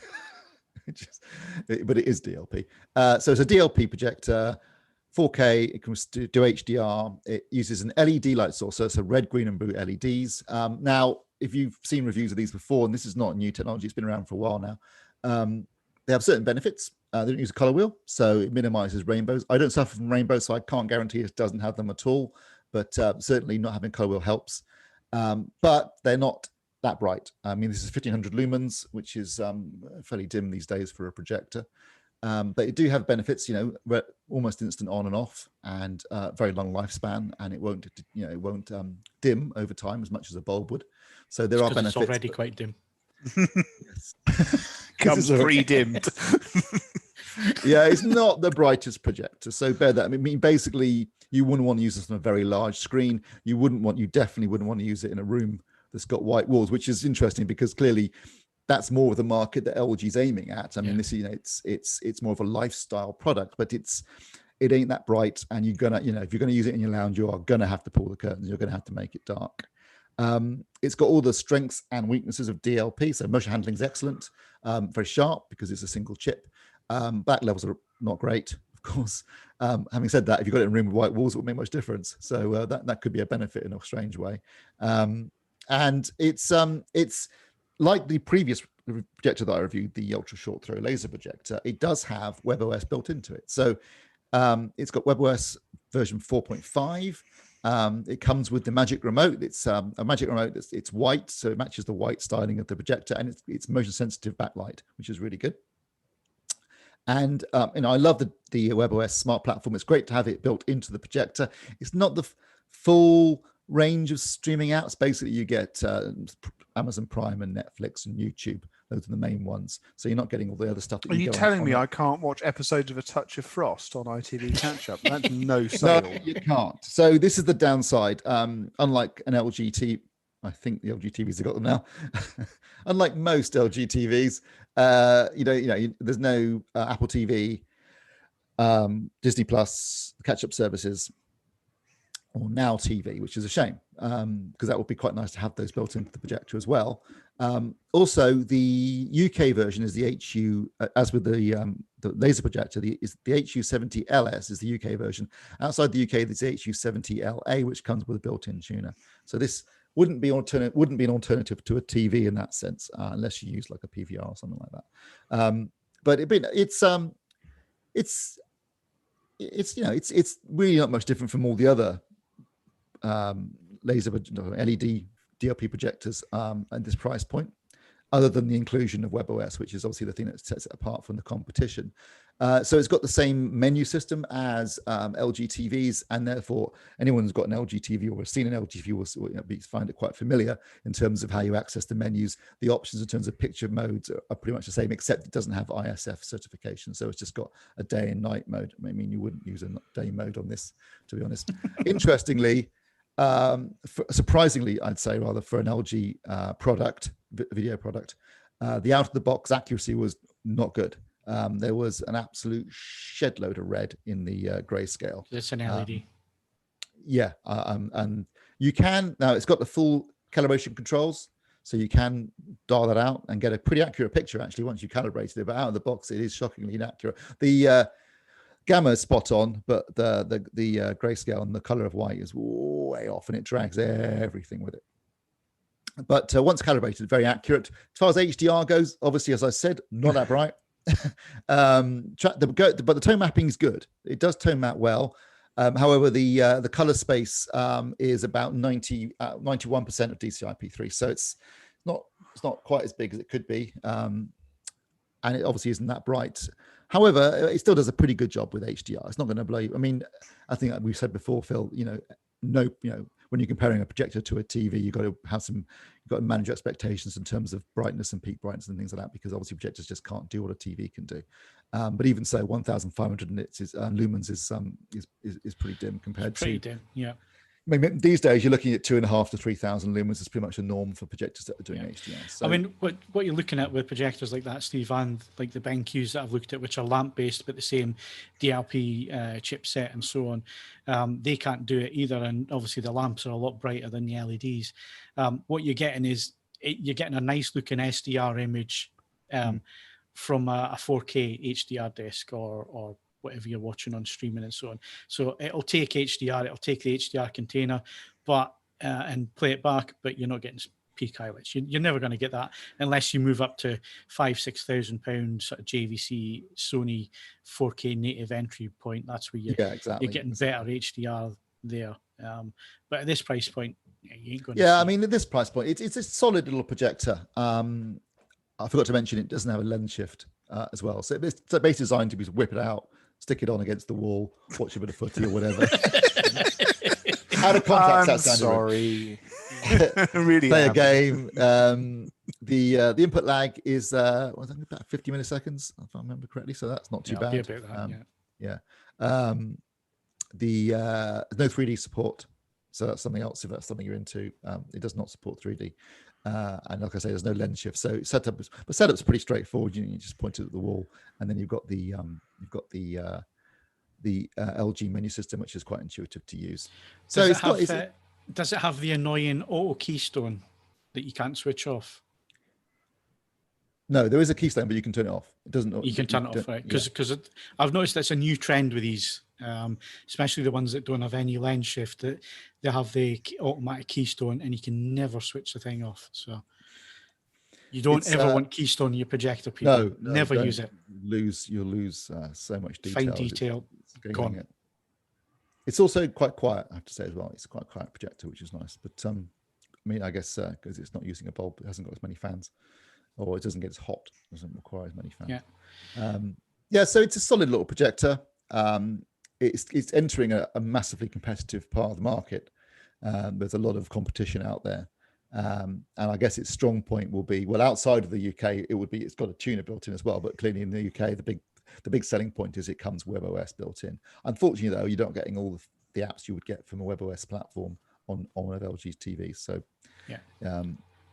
but it is DLP. So it's a DLP projector, 4K, it can do HDR, it uses an LED light source, so it's a red, green, and blue LEDs. Now, if you've seen reviews of these before, and this is not new technology, it's been around for a while now, they have certain benefits. They don't use a color wheel, so it minimizes rainbows. I don't suffer from rainbows, so I can't guarantee it doesn't have them at all, but certainly not having a color wheel helps. But they're not that bright. I mean, this is 1500 lumens, which is fairly dim these days for a projector. But it do have benefits, almost instant on and off, and very long lifespan, and it won't dim over time as much as a bulb would. So there are benefits. It's already quite dim. Yes. Comes pre-dimmed. Yeah, it's not the brightest projector, so bear that. I mean, basically, you wouldn't want to use this on a very large screen. You definitely wouldn't want to use it in a room that's got white walls, which is interesting because clearly that's more of the market that LG's aiming at. I mean, this, it's more of a lifestyle product, but it ain't that bright, and you're gonna, if you're gonna use it in your lounge, you are gonna have to pull the curtains. You're gonna have to make it dark. It's got all the strengths and weaknesses of DLP, so motion handling is excellent, very sharp because it's a single chip. Back levels are not great, of course. Having said that, if you've got it in a room with white walls, it won't make much difference. So that could be a benefit in a strange way. And it's like the previous projector that I reviewed, the ultra short throw laser projector. It does have WebOS built into it. So it's got WebOS version 4.5. It comes with the Magic Remote. It's a Magic Remote. It's white, so it matches the white styling of the projector, and it's motion sensitive backlight, which is really good. And I love the WebOS smart platform. It's great to have it built into the projector. It's not the full range of streaming apps. Basically, you get Amazon Prime and Netflix and YouTube. Those are the main ones. So you're not getting all the other stuff. Are you telling me I can't watch episodes of A Touch of Frost on ITV Catch Up? That's no sale. No, you can't. So this is the downside. Unlike an LG TV, I think the LG TVs have got them now. Unlike most LG TVs, there's no Apple TV, Disney Plus, catch-up services, or Now TV, which is a shame, because that would be quite nice to have those built into the projector as well. Also, the UK version is the HU, as with the laser projector, the HU70LS is the UK version. Outside the UK, there's the HU70LA, which comes with a built-in tuner. So this wouldn't be an alternative to a TV in that sense, unless you use like a PVR or something like that. But it's really not much different from all the other laser LED DLP projectors at this price point, other than the inclusion of WebOS, which is obviously the thing that sets it apart from the competition. So it's got the same menu system as LG TVs, and therefore anyone who's got an LG TV or has seen an LG TV will find it quite familiar in terms of how you access the menus. The options in terms of picture modes are pretty much the same, except it doesn't have ISF certification. So it's just got a day and night mode. I mean, you wouldn't use a day mode on this, to be honest. Interestingly, surprisingly, I'd say rather, for an LG video product, the out-of-the-box accuracy was not good. There was an absolute shed load of red in the grayscale. It's an LED. And you can, now it's got the full calibration controls, so you can dial that out and get a pretty accurate picture actually once you calibrated it, but out of the box it is shockingly inaccurate. The gamma is spot on, but the grayscale and the color of white is way off, and it drags everything with it. But once calibrated, very accurate. As far as HDR goes, obviously, as I said, not that bright. But the tone mapping is good. It does tone map well. However, the color space is about 91% of DCI-P3, so it's not quite as big as it could be, and it obviously isn't that bright. However, it still does a pretty good job with HDR. It's not going to blow you. I mean, I think we've said before, Phil. When you're comparing a projector to a TV, you've got to manage your expectations in terms of brightness and peak brightness and things like that, because obviously projectors just can't do what a TV can do. But even so, 1,500 nits lumens is pretty dim compared to. Pretty dim, yeah. I mean, these days you're looking at 2,500 to 3,000 lumens is pretty much a norm for projectors that are doing HDR. So, I mean, what you're looking at with projectors like that, Steve, and like the BenQs that I've looked at, which are lamp based but the same DLP chipset and so on, they can't do it either. And obviously the lamps are a lot brighter than the LEDs. What you're getting is you're getting a nice looking SDR image from a 4K HDR disc or whatever you're watching on streaming and so on. So it'll take HDR, it'll take the HDR container, but and play it back, but you're not getting peak highlights. You're never going to get that unless you move up to £5,000-6,000 sort of JVC Sony 4K native entry point. That's where you're getting better HDR there. But at this price point, you ain't going to see. I mean, at this price point, it's a solid little projector. I forgot to mention it doesn't have a lens shift as well. So it's basically designed to be whip it out, stick it on against the wall, watch a bit of footy or whatever. Out of context, I'm sorry. really play a game. The input lag is I think about 50 milliseconds, if I remember correctly. So that's not too bad. It'll be about that, yeah. No 3D support, so that's something else if that's something you're into. It does not support 3D, and like I say, there's no lens shift. So setup's pretty straightforward. You just point it at the wall, and then you've got the LG menu system, which is quite intuitive to use. So does it have the annoying auto keystone that you can't switch off? No, there is a keystone, but you can turn it off. It doesn't. You can turn it off, right? Because I've noticed that's a new trend with these, especially the ones that don't have any lens shift. That they have the automatic keystone, and you can never switch the thing off. So you don't ever want keystone in your projector, people. No, never use it. You'll lose so much detail. Fine detail gone. It's also quite quiet, I have to say as well. It's quite a quiet projector, which is nice. But I mean, I guess because it's not using a bulb, it hasn't got as many fans. Or it doesn't get as hot, doesn't require as many fans. So it's a solid little projector. It's entering a massively competitive part of the market. There's a lot of competition out there. And I guess its strong point will be, well, outside of the UK, it's got a tuner built in as well, but clearly in the UK, the big selling point is it comes WebOS built in. Unfortunately, though, you're not getting all the apps you would get from a WebOS platform on one of LG's TVs. So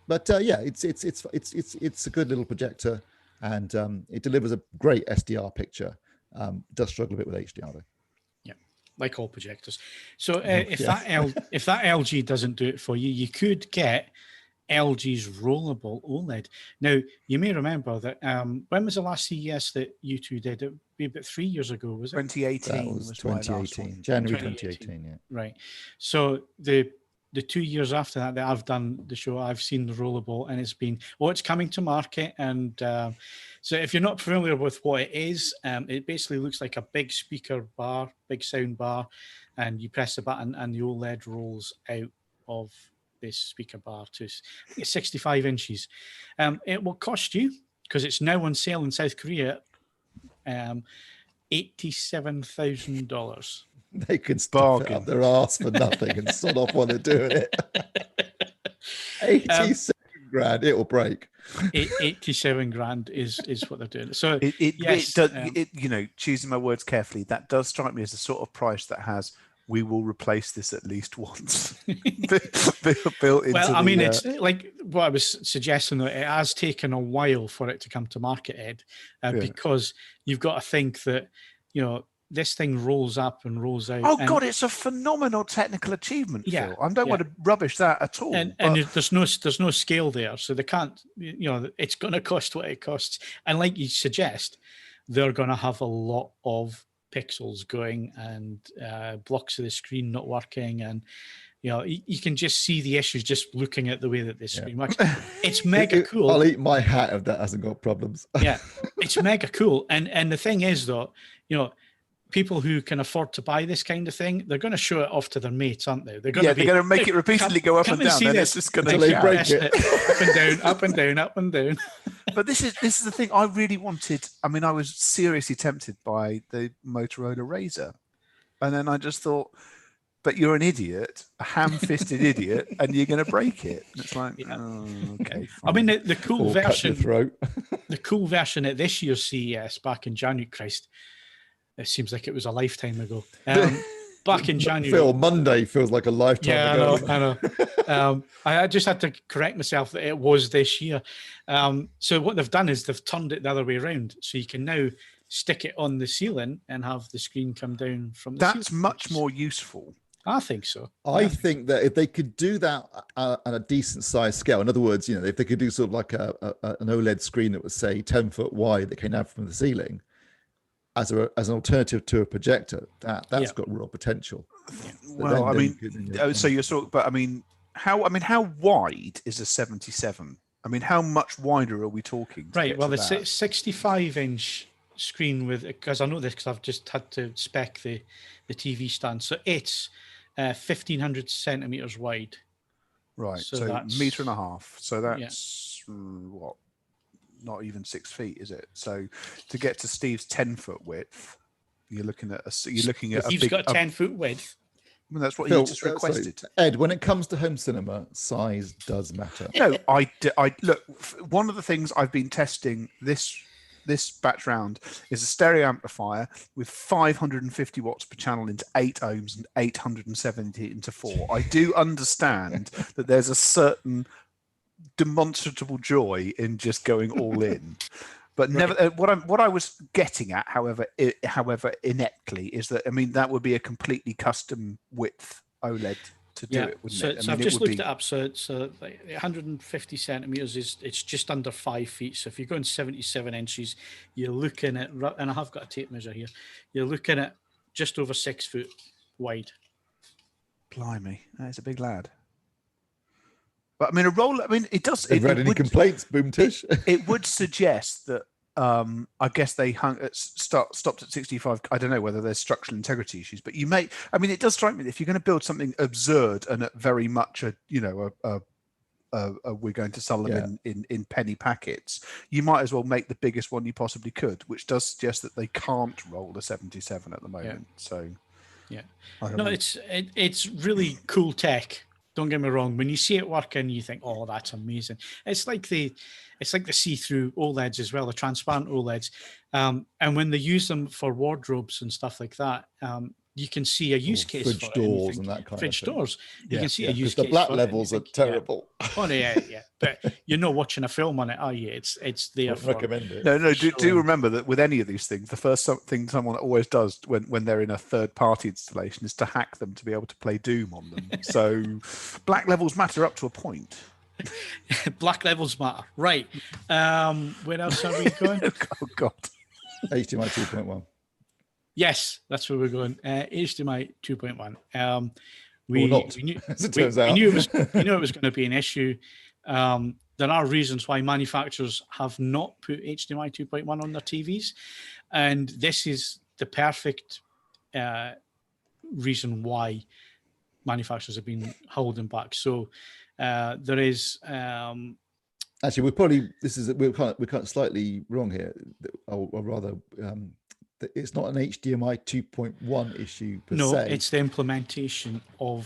it's a good little projector, and it delivers a great SDR picture. Does struggle a bit with HDR though. Yeah, like all projectors. So if that LG doesn't do it for you, you could get LG's rollable OLED. Now you may remember that when was the last CES that you two did? It would be about 3 years ago, was it? 2018. That was 2018, January 2018. Yeah. Right. So the 2 years after that I've done the show, I've seen the rollable, and it's been, it's coming to market. And so if you're not familiar with what it is, it basically looks like a big speaker bar, big sound bar, and you press the button and the OLED rolls out of this speaker bar to 65 inches. It will cost you, because it's now on sale in South Korea, $87,000. They can stuff it up their arse for nothing and sod off while they're doing it. 87 grand, it will break. 87 grand is what they're doing. So choosing my words carefully, that does strike me as the sort of price that has, we will replace this at least once. built into it's like what I was suggesting, that it has taken a while for it to come to market, Ed, because you've got to think that, this thing rolls up and rolls out. Oh God, it's a phenomenal technical achievement, Phil. I don't want to rubbish that at all. And there's no scale there, so they can't. It's going to cost what it costs. And like you suggest, they're going to have a lot of pixels going and blocks of the screen not working, and you can just see the issues just looking at the way that this screen works. It's mega cool. I'll eat my hat if that hasn't got problems. Yeah, it's mega cool. And the thing is, though, people who can afford to buy this kind of thing, they're going to show it off to their mates, aren't they? They're going to make it repeatedly go up and down. Then it's just going to break it up and down, up and down, up and down. But this is the thing I really wanted. I mean, I was seriously tempted by the Motorola Razr, and then I just thought, but you're an idiot, a ham-fisted idiot, and you're going to break it. And it's like, okay. Fine. I mean, the cool version, the cool version at this year's CES back in January, Christ. It seems like it was a lifetime ago. Back in January. Phil, Monday feels like a lifetime ago. I know. I just had to correct myself that it was this year. So what they've done is they've turned it the other way around. So you can now stick it on the ceiling and have the screen come down from the ceiling. That's much more useful. I think so. I think that if they could do that at a decent size scale, in other words, if they could do sort of like an OLED screen that was, say, 10 foot wide that came down from the ceiling, as an alternative to a projector, that's got real potential. Well, how wide is a 77? I mean, how much wider are we talking? Right. Well, the 65-inch screen because I know this because I've just had to spec the TV stand. So it's 1,500 centimeters wide. Right. So that's metre and a half. So that's what? Not even 6 feet, is it? So to get to Steve's 10-foot width, you're looking at a Steve's got a 10-foot width. Well, that's what Phil, he just requested. Ed, when it comes to home cinema, size does matter. No, I look. One of the things I've been testing this batch round is a stereo amplifier with 550 watts per channel into 8 ohms and 870 into 4. I do understand that there's a certain demonstrable joy in just going all in. But never. What I was getting at, however ineptly, is that that would be a completely custom width OLED to do it, wouldn't it? So I've just looked it up. So like 150 centimeters it's just under 5 feet. So if you're going 77 inches, you're looking at, and I have got a tape measure here. You're looking at just over 6 foot wide. Blimey, that's a big lad. But a roll. It does. Have you had any complaints, Boom Tish? It would suggest that. I guess they stopped at 65. I don't know whether there's structural integrity issues, but you may. It does strike me that if you're going to build something absurd and at very much we're going to sell them in penny packets, you might as well make the biggest one you possibly could, which does suggest that they can't roll a 77 at the moment. So, it's really cool tech. Don't get me wrong. When you see it working, you think, "Oh, that's amazing." It's like the see-through OLEDs as well, the transparent OLEDs. And when they use them for wardrobes and stuff like that, you can see a use case fridge for doors it. and that kind fridge of thing. doors. You can see a use case. The black for levels are terrible. Oh yeah. But you're not watching a film on it, are you? It's there. I recommend it. No. Do remember that with any of these things, the first thing someone always does when they're in a third-party installation is to hack them to be able to play Doom on them. So black levels matter up to a point. Black levels matter, right? Where else are we going? Oh God, HDMI 2.1. Yes, that's where we're going. HDMI 2.1. We knew it was going to be an issue. There are reasons why manufacturers have not put HDMI 2.1 on their TVs, and this is the perfect reason why manufacturers have been holding back. So there is. Actually, we're kind of slightly wrong here, or rather. It's not an HDMI 2.1 issue per se. No, it's the implementation of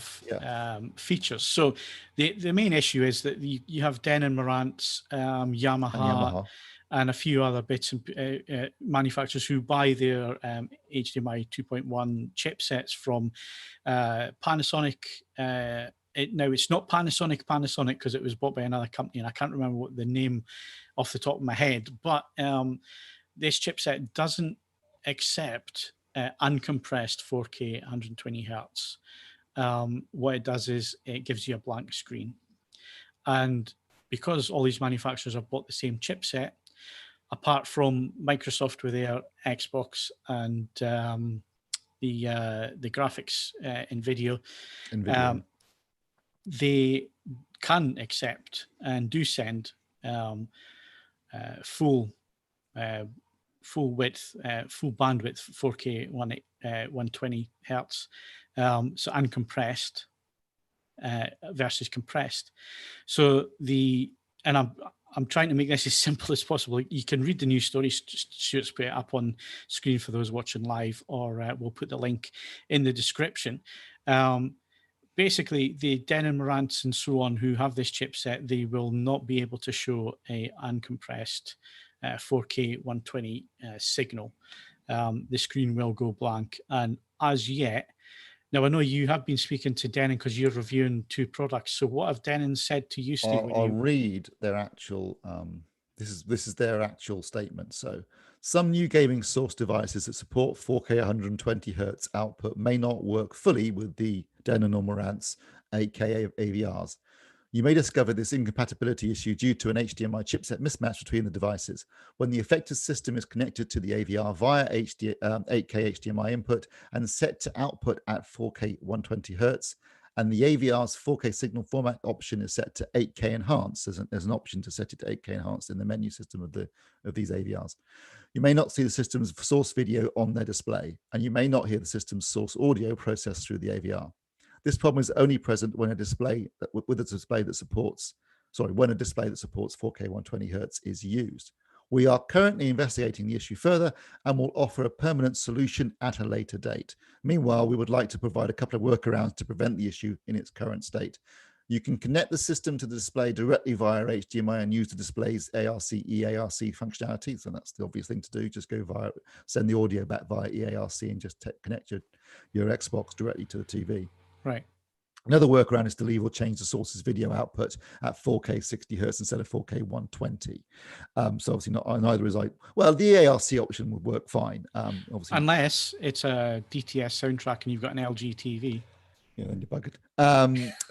features. So the main issue is that you have Denon, Marantz, Yamaha, and a few other bits and manufacturers who buy their HDMI 2.1 chipsets from Panasonic. Now, it's not Panasonic because it was bought by another company, and I can't remember what the name off the top of my head, but this chipset doesn't accept uncompressed 4K 120 hertz. What it does is it gives you a blank screen. And because all these manufacturers have bought the same chipset, apart from Microsoft with their Xbox and the graphics NVIDIA, they can accept and do send full width, full bandwidth 4K 120 hertz, so uncompressed versus compressed. So I'm trying to make this as simple as possible. You can read the news story. Stuart's put it up on screen for those watching live, or we'll put the link in the description. Basically, the Denon, Marantz, and so on who have this chipset, they will not be able to show a uncompressed 4K 120 signal. The screen will go blank. And as yet, now I know you have been speaking to Denon because you're reviewing two products. So what have Denon said to you, Steve? I'll read their actual. This is their actual statement. So, some new gaming source devices that support 4K 120 hertz output may not work fully with the Denon or Marantz 8K AVRs. You may discover this incompatibility issue due to an HDMI chipset mismatch between the devices. When the effector system is connected to the AVR via 8K HDMI input and set to output at 4K 120 hertz, and the AVR's 4K signal format option is set to 8K enhanced. There's an option to set it to 8K enhanced in the menu system of these AVRs. You may not see the system's source video on their display, and you may not hear the system's source audio processed through the AVR. This problem is only present when a display that supports 4K 120 hertz is used. We are currently investigating the issue further and will offer a permanent solution at a later date. Meanwhile, we would like to provide a couple of workarounds to prevent the issue in its current state. You can connect the system to the display directly via HDMI and use the display's ARC, EARC functionality. So that's the obvious thing to do. Just go via, send the audio back via EARC and just connect your Xbox directly to the TV. Right. Another workaround is to leave or change the source's video output at 4K 60 hertz instead of 4K 120. So obviously not neither is well, the ARC option would work fine. Obviously, unless it's a DTS soundtrack and you've got an LG TV. Yeah, then you're buggered.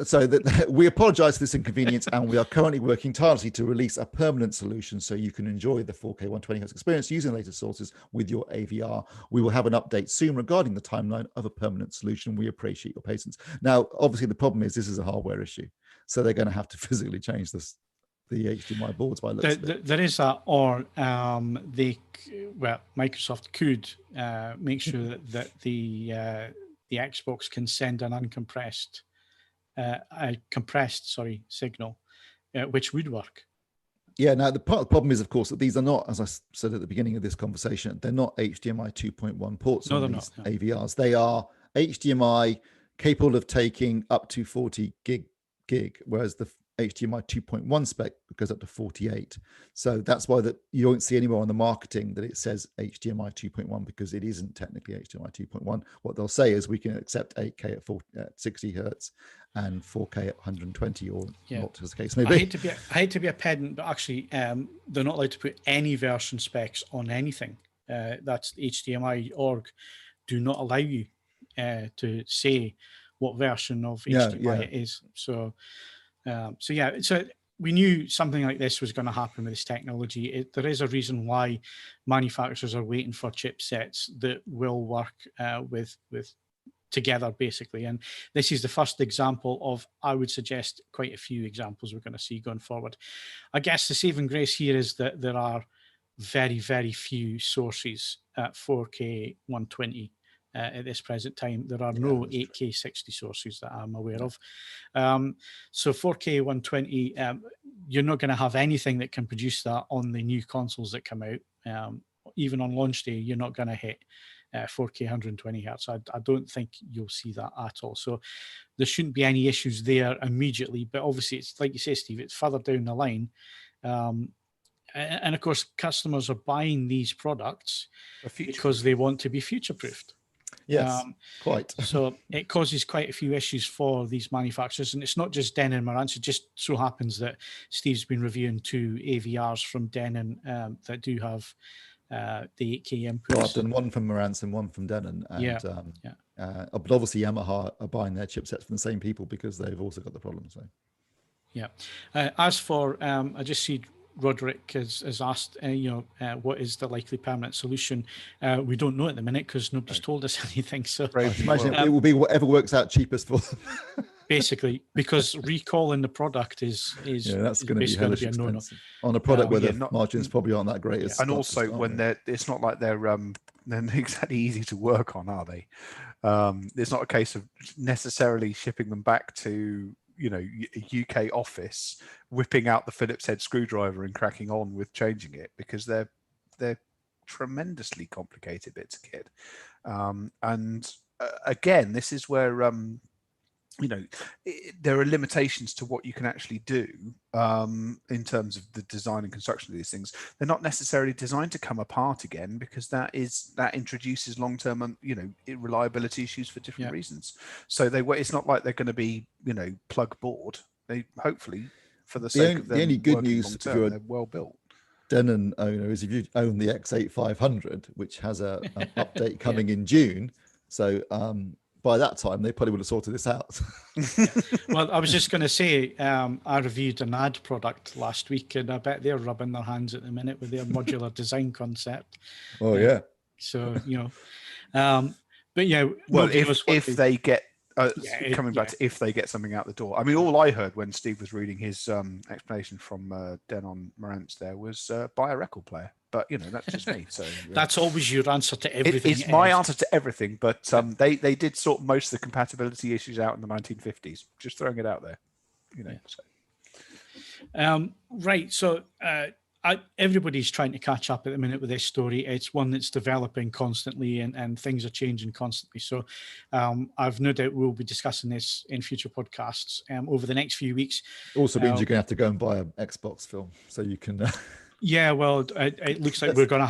So we apologize for this inconvenience, and we are currently working tirelessly to release a permanent solution so you can enjoy the 4K 120 hertz experience using the latest sources with your AVR. We will have an update soon regarding the timeline of a permanent solution. We appreciate your patience. Now, obviously, the problem is this is a hardware issue, so they're going to have to physically change the HDMI boards by looks of it. There is that, or Microsoft could make sure that the Xbox can send an uncompressed, compressed signal, which would work. Yeah. Now the problem is, of course, that these are not, as I said at the beginning of this conversation, they're not HDMI 2.1 ports on these AVRs. They are HDMI capable of taking up to 40 gig, whereas the HDMI 2.1 spec goes up to 48. So that's why that you don't see anywhere on the marketing that it says HDMI 2.1, because it isn't technically HDMI 2.1. What they'll say is we can accept 8K at 60 hertz and 4K at 120, or not, as the case may be. I hate to be a pedant, but actually they're not allowed to put any version specs on anything. That's HDMI.org do not allow you to say what version of HDMI it is. So we knew something like this was going to happen with this technology. There is a reason why manufacturers are waiting for chipsets that will work with together, basically. And this is the first example of, I would suggest, quite a few examples we're going to see going forward. I guess the saving grace here is that there are very, very few sources at 4K 120. At this present time, there are no 8K 60 sources that I'm aware of. So 4K 120, you're not going to have anything that can produce that on the new consoles that come out. Even on launch day, you're not going to hit 4K 120 hertz. I don't think you'll see that at all. So there shouldn't be any issues there immediately. But obviously, it's like you say, Steve, it's further down the line. And of course, customers are buying these products because they want to be future-proofed. Yes, quite. So it causes quite a few issues for these manufacturers. And it's not just Denon and Marantz. It just so happens that Steve's been reviewing 2 AVRs from Denon that do have the 8K inputs. Well, I've done one from Marantz and one from Denon. And, but obviously Yamaha are buying their chipsets from the same people because they've also got the problem. So, yeah. As for, I just see Roderick has asked, what is the likely permanent solution? We don't know at the minute because nobody's told us anything. So imagine it will be whatever works out cheapest for them. Basically, because recalling the product is that's going to be hellish expensive on a product where the margins probably aren't that great. And also when it's not like they're exactly easy to work on, are they? It's not a case of necessarily shipping them back to a UK office, whipping out the Philips head screwdriver and cracking on with changing it, because they're tremendously complicated bits of kit. And again, this is where there are limitations to what you can actually do in terms of the design and construction of these things. They're not necessarily designed to come apart again, because that introduces long-term reliability issues for different reasons. So it's not like they're going to be plug board. They hopefully, for the sake of them, the only good news if you're they're well built. Denon owner is if you own the X8500, which has an update coming in June. So by that time, they probably would have sorted this out. Well, I was just going to say, I reviewed an ad product last week, and I bet they're rubbing their hands at the minute with their modular design concept. Oh, yeah. So, but yeah. Well, if they get, coming back to if they get something out the door. I mean, all I heard when Steve was reading his explanation from Denon Marantz there was buy a record player. But that's just me. So that's always your answer to everything. It's my answer to everything. But they did sort most of the compatibility issues out in the 1950s. Just throwing it out there. So. Right. So everybody's trying to catch up at the minute with this story. It's one that's developing constantly, and things are changing constantly. So I've no doubt we'll be discussing this in future podcasts over the next few weeks. Also means you're going to have to go and buy an Xbox film so you can. Yeah, well, it looks like we're going to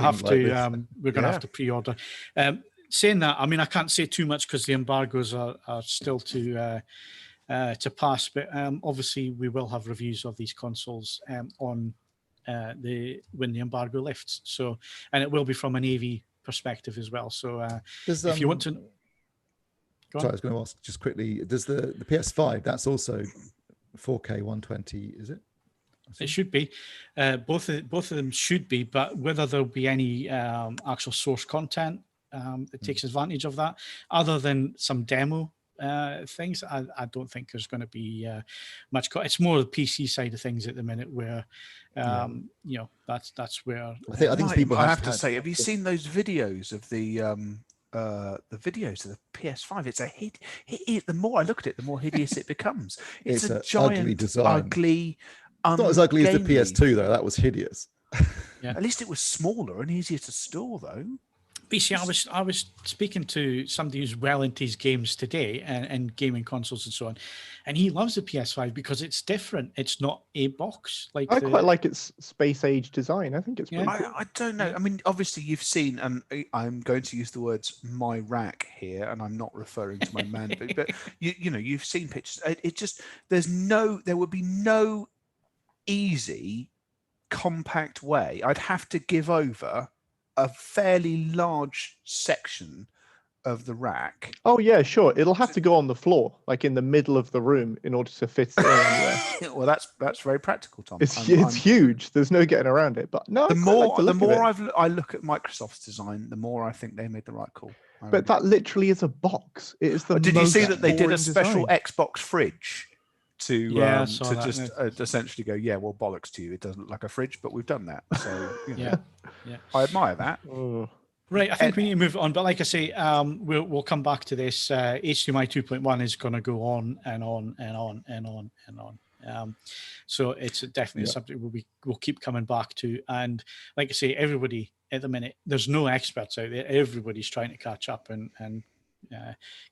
have to pre-order. Saying that, I mean, I can't say too much because the embargoes are still to pass. But obviously, we will have reviews of these consoles on when the embargo lifts. So, and it will be from an AV perspective as well. So, if you want to, sorry, I was going to ask just quickly. Does the PS5? That's also 4K 120? Is it? It should be. Both of them should be, but whether there'll be any actual source content that takes advantage of that, other than some demo things, I don't think there's going to be much. It's more the PC side of things at the minute, where you know, that's where I think people have to say, have you seen those videos of the videos of the PS5? It's a hit. The more I look at it, the more hideous it becomes. It's a giant, ugly design. Ugly. It's not as ugly as the PS2 though. That was hideous. Yeah. At least it was smaller and easier to store, though. But see, I was speaking to somebody who's well into his games today and gaming consoles and so on, and he loves the PS5 because it's different. It's not a box like. I quite like its space age design. I think it's pretty cool. I don't know. I mean, obviously you've seen, and I'm going to use the words "my rack" here, and I'm not referring to my man, but you know, you've seen pictures. It just there would be no easy, compact way. I'd have to give over a fairly large section of the rack. Oh yeah, sure. It'll have to go on the floor, like in the middle of the room, in order to fit it anywhere. Well, that's very practical, Tom. It's huge. There's no getting around it. But no, the more I look at Microsoft's design, the more I think they made the right call. But that literally is a box. It is the. Did you see that they did a boring special design. Xbox fridge? To just essentially go, yeah, well, bollocks to you. It doesn't look like a fridge, but we've done that. So you know, yeah, I admire that. Right, I think we need to move on. But like I say, we'll come back to this. HDMI 2.1 is going to go on and on and on and on and on. So it's definitely a subject we'll keep coming back to. And like I say, everybody at the minute, there's no experts out there. Everybody's trying to catch up and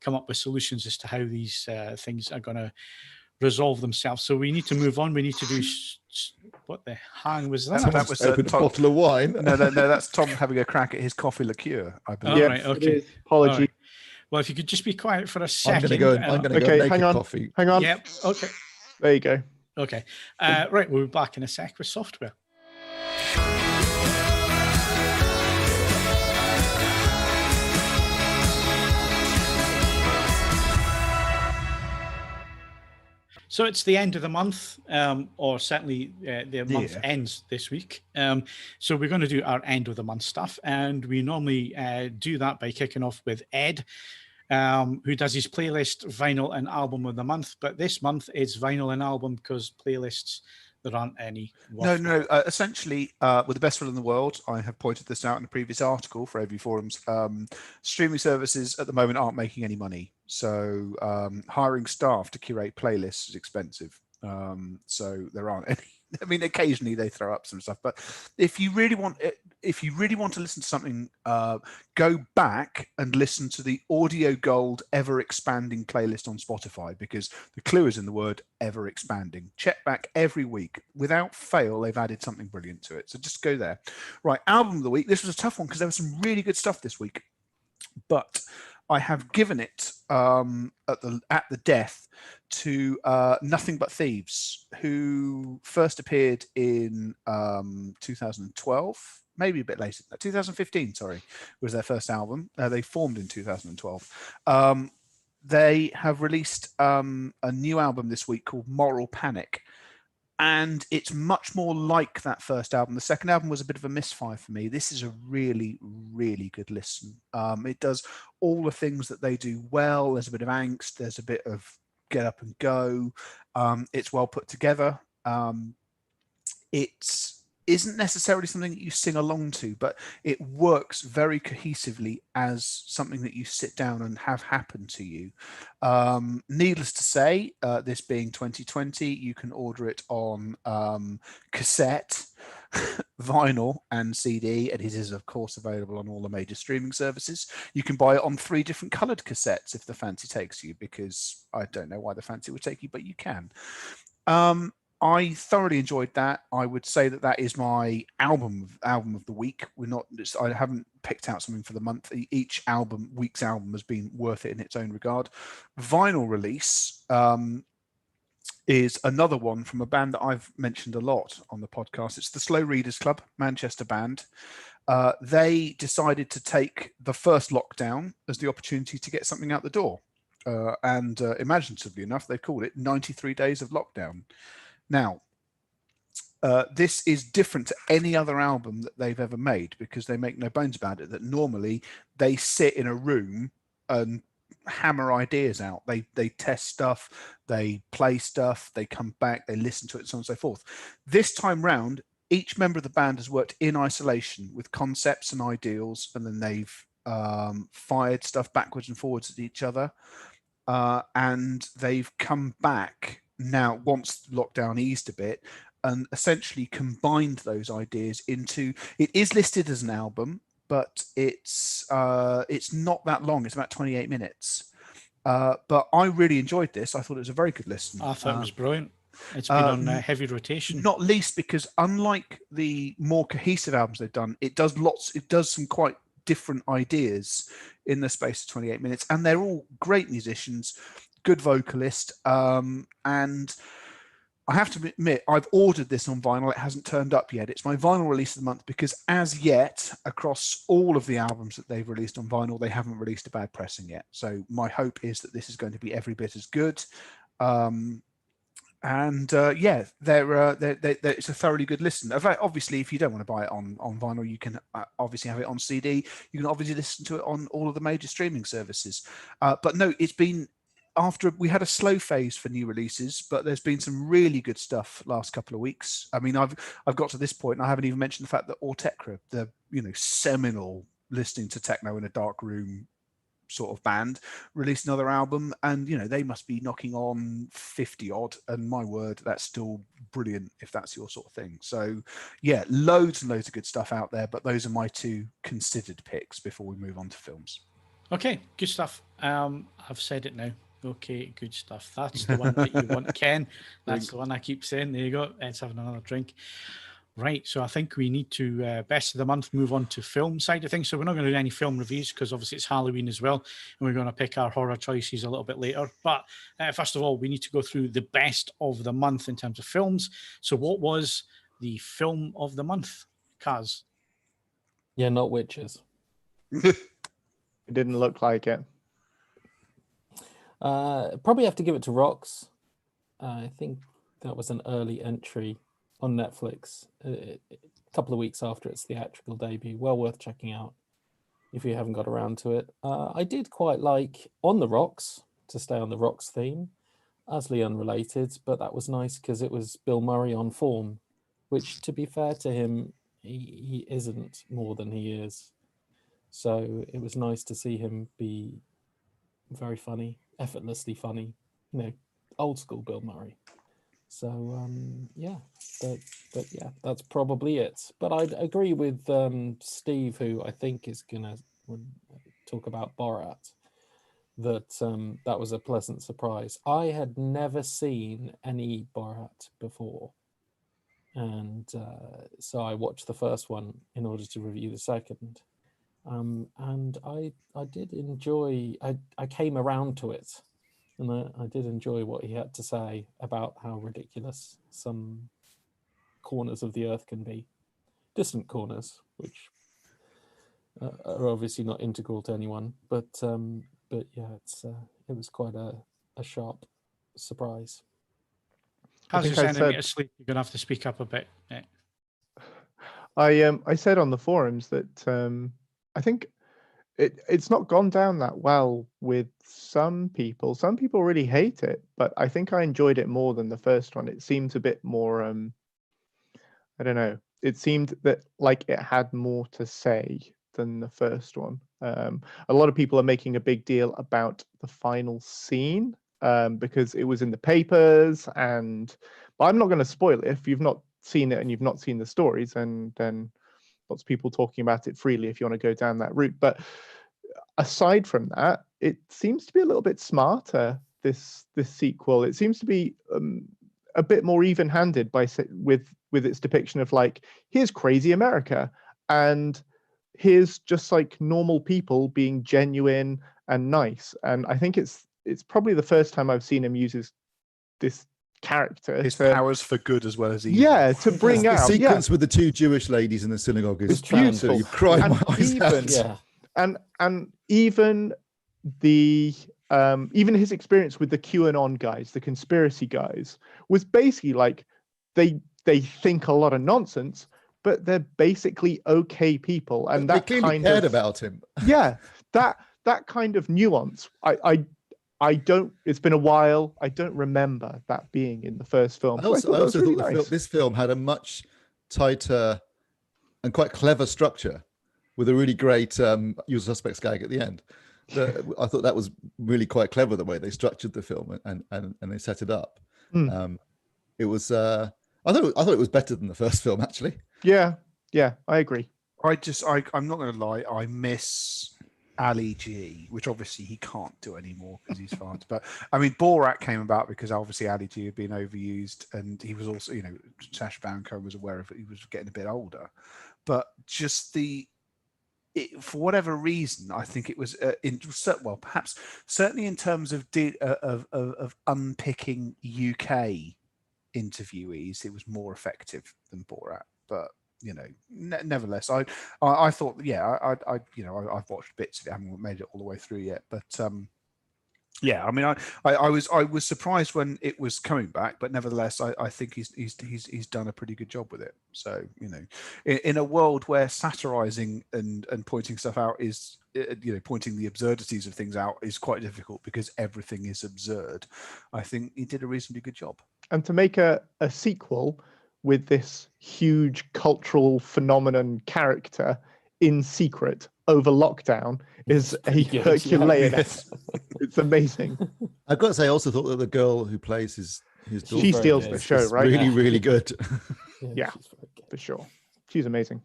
come up with solutions as to how these things are going to resolve themselves. So we need to move on. We need to do what the hang was that? That was opened a bottle of wine. No, that's Tom having a crack at his coffee liqueur, I believe. Yeah, right, okay. Apologies. Right. Well, if you could just be quiet for a second. I'm going to go make a coffee. Hang on. Yep. Okay. There you go. Okay. Right, we'll be back in a sec with software. So it's the end of the month, or certainly the month ends this week. So we're going to do our end of the month stuff, and we normally do that by kicking off with Ed, who does his playlist, vinyl, and album of the month. But this month it's vinyl and album because playlists, there aren't any. No. Essentially, with the best will in the world, I have pointed this out in a previous article for AVForums. Streaming services at the moment aren't making any money. So hiring staff to curate playlists is expensive. So there aren't any. I mean, occasionally they throw up some stuff, but if you really want to listen to something, go back and listen to the Audio Gold Ever Expanding playlist on Spotify, because the clue is in the word ever expanding. Check back every week. Without fail, they've added something brilliant to it. So just go there. Right, album of the week. This was a tough one because there was some really good stuff this week, but I have given it at the death to Nothing But Theives, who first appeared in 2012, maybe a bit later. 2015, sorry, was their first album. They formed in 2012. They have released a new album this week called Moral Panic, and it's much more like that first album. The second album was a bit of a misfire for me. This is a really, really good listen. It does all the things that they do well. There's a bit of angst. There's a bit of get up and go. It's well put together. It isn't necessarily something that you sing along to, but it works very cohesively as something that you sit down and have happen to you. Needless to say, this being 2020, you can order it on cassette. vinyl and CD, and it is of course available on all the major streaming services. You can buy it on 3 different coloured cassettes if the fancy takes you, because I don't know why the fancy would take you, but you can. I thoroughly enjoyed that. I would say that that is my album of the week. I haven't picked out something for the month. Each week's album has been worth it in its own regard. Vinyl release is another one from a band that I've mentioned a lot on the podcast. It's the Slow Readers Club, Manchester band. They decided to take the first lockdown as the opportunity to get something out the door. And imaginatively enough, they called it 93 Days of Lockdown. Now, this is different to any other album that they've ever made, because they make no bones about it that normally they sit in a room and hammer ideas out. They test stuff, they play stuff, they come back, they listen to it, so on and so forth. This time round, each member of the band has worked in isolation with concepts and ideals, and then they've fired stuff backwards and forwards at each other, and they've come back now once lockdown eased a bit and essentially combined those ideas into, it is listed as an album, but it's not that long. It's about 28 minutes. But I really enjoyed this. I thought it was a very good listen. I thought it was brilliant. It's been on heavy rotation. Not least because, unlike the more cohesive albums they've done, it does some quite different ideas in the space of 28 minutes, and they're all great musicians, good vocalist, and I have to admit, I've ordered this on vinyl. It hasn't turned up yet. It's my vinyl release of the month, because as yet, across all of the albums that they've released on vinyl, they haven't released a bad pressing yet. So my hope is that this is going to be every bit as good. Yeah, it's a thoroughly good listen. Obviously, if you don't want to buy it on vinyl, you can obviously have it on CD. You can obviously listen to it on all of the major streaming services. But no, it's been, after we had a slow phase for new releases, but there's been some really good stuff last couple of weeks. I mean, I've got to this point, and I haven't even mentioned the fact that Autekra, the seminal listening to techno in a dark room sort of band, released another album, and they must be knocking on 50 odd, and my word, that's still brilliant if that's your sort of thing. So yeah, loads and loads of good stuff out there, but those are my 2 considered picks before we move on to films. Okay, good stuff. I've said it now. Okay, good stuff. That's the one that you want, Ken. That's the one I keep saying. There you go. Let's have another drink. Right, so I think we need to, best of the month, move on to film side of things. So we're not going to do any film reviews because obviously it's Halloween as well, and we're going to pick our horror choices a little bit later. But first of all, we need to go through the best of the month in terms of films. So what was the film of the month, Kaz? Yeah, not Witches. It didn't look like it. Probably have to give it to Rocks. I think that was an early entry on Netflix, a couple of weeks after its theatrical debut. Well worth checking out if you haven't got around to it. I did quite like On the Rocks, to stay on the Rocks theme, utterly unrelated, but that was nice because it was Bill Murray on form, which, to be fair to him, he isn't more than he is. So it was nice to see him be very funny, effortlessly funny, old school Bill Murray. So yeah, but yeah, that's probably it. But I'd agree with Steve, who I think is gonna talk about Borat, that that was a pleasant surprise. I had never seen any Borat before, and so I watched the first one in order to review the second. And I did enjoy, I came around to it, and I did enjoy what he had to say about how ridiculous some corners of the earth can be. Distant corners, which are obviously not integral to anyone, but yeah, it was quite a sharp surprise. How's your sending me to sleep? You're going to have to speak up a bit. Yeah. I said on the forums that I think it's not gone down that well with some people. Some people really hate it, but I think I enjoyed it more than the first one. It seemed a bit more, I don't know. It seemed that like it had more to say than the first one. A lot of people are making a big deal about the final scene because it was in the papers, but I'm not going to spoil it if you've not seen it and you've not seen the stories, and then lots of people talking about it freely if you want to go down that route. But aside from that, it seems to be a little bit smarter, this sequel. It seems to be a bit more even-handed with its depiction of like, here's crazy America, and here's just like normal people being genuine and nice. And I think it's probably the first time I've seen him use this character, his powers for good as well as evil. Yeah, to bring out the sequence with the two Jewish ladies in the synagogue is beautiful. You cried And my eyes out. Yeah. And even even his experience with the QAnon guys, the conspiracy guys, was basically like they think a lot of nonsense, but they're basically okay people, and they that clearly kind cared of about him. Yeah, that kind of nuance. I don't. It's been a while. I don't remember that being in the first film. I also thought really nice. this film had a much tighter and quite clever structure, with a really great usual suspects gag at the end. I thought that was really quite clever, the way they structured the film and they set it up. It was. I thought it was better than the first film, actually. Yeah, I agree. I'm not going to lie. I miss Ali G, which obviously he can't do anymore because he's fast. But I mean, Borat came about because obviously Ali G had been overused, and he was also, Sacha Baron Cohen was aware of it. He was getting a bit older, but just for whatever reason, I think it was perhaps certainly in terms of unpicking UK interviewees, it was more effective than Borat. But nevertheless, I thought, I've watched bits of it. I haven't made it all the way through yet, but I mean, I was surprised when it was coming back, but nevertheless, I think he's done a pretty good job with it. So in a world where satirizing and pointing stuff out is, pointing the absurdities of things out is quite difficult because everything is absurd, I think he did a reasonably good job. And to make a sequel with this huge cultural phenomenon character in secret over lockdown is a Herculean. It's amazing. I've got to say, I also thought that the girl who plays his daughter, she steals the show, right? Really, really good. Yeah, for sure. She's amazing.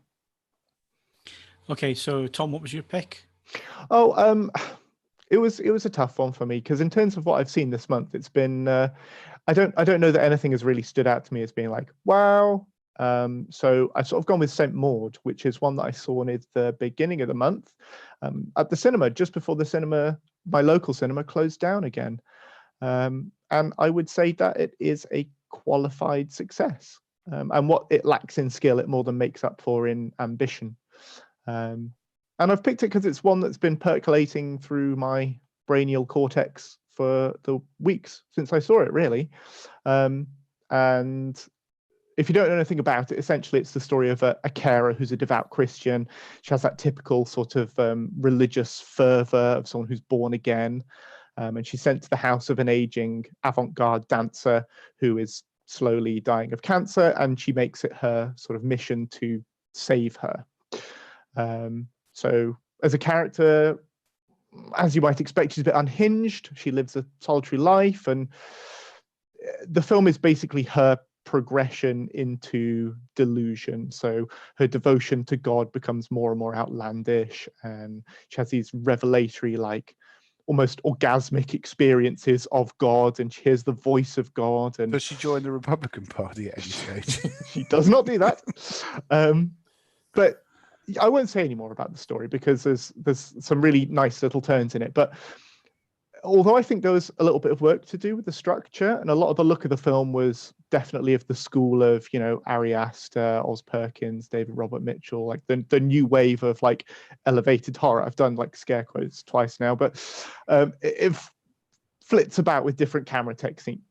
Okay, so Tom, what was your pick? Oh, it was a tough one for me because in terms of what I've seen this month, it's been I don't know that anything has really stood out to me as being like, wow. So I've sort of gone with St. Maud, which is one that I saw near the beginning of the month at the cinema, just before my local cinema closed down again. And I would say that it is a qualified success. And what it lacks in skill, it more than makes up for in ambition. And I've picked it because it's one that's been percolating through my brainial cortex for the weeks since I saw it, really. And if you don't know anything about it, essentially it's the story of a carer who's a devout Christian. She has that typical sort of religious fervor of someone who's born again. And she's sent to the house of an aging avant-garde dancer who is slowly dying of cancer, and she makes it her sort of mission to save her. So as a character, as you might expect, she's a bit unhinged. She lives a solitary life, and the film is basically her progression into delusion. So her devotion to God becomes more and more outlandish, and she has these revelatory, like almost orgasmic experiences of God, and she hears the voice of God. And does she join the Republican Party at any stage? She does not do that. But I won't say any more about the story because there's some really nice little turns in it. But although I think there was a little bit of work to do with the structure, and a lot of the look of the film was definitely of the school of, Ari Aster, Oz Perkins, David Robert Mitchell, like the new wave of like elevated horror. I've done like scare quotes twice now, but it flits about with different camera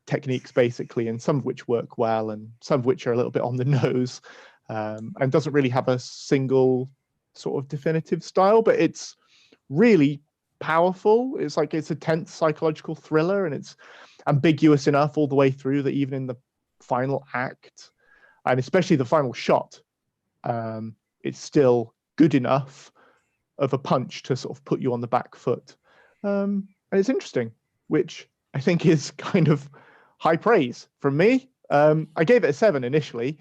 techniques basically, and some of which work well and some of which are a little bit on the nose, and doesn't really have a single sort of definitive style, but it's really powerful. It's a tense psychological thriller, and it's ambiguous enough all the way through that even in the final act, and especially the final shot, it's still good enough of a punch to sort of put you on the back foot. And it's interesting, which I think is kind of high praise from me. I gave it a 7 initially,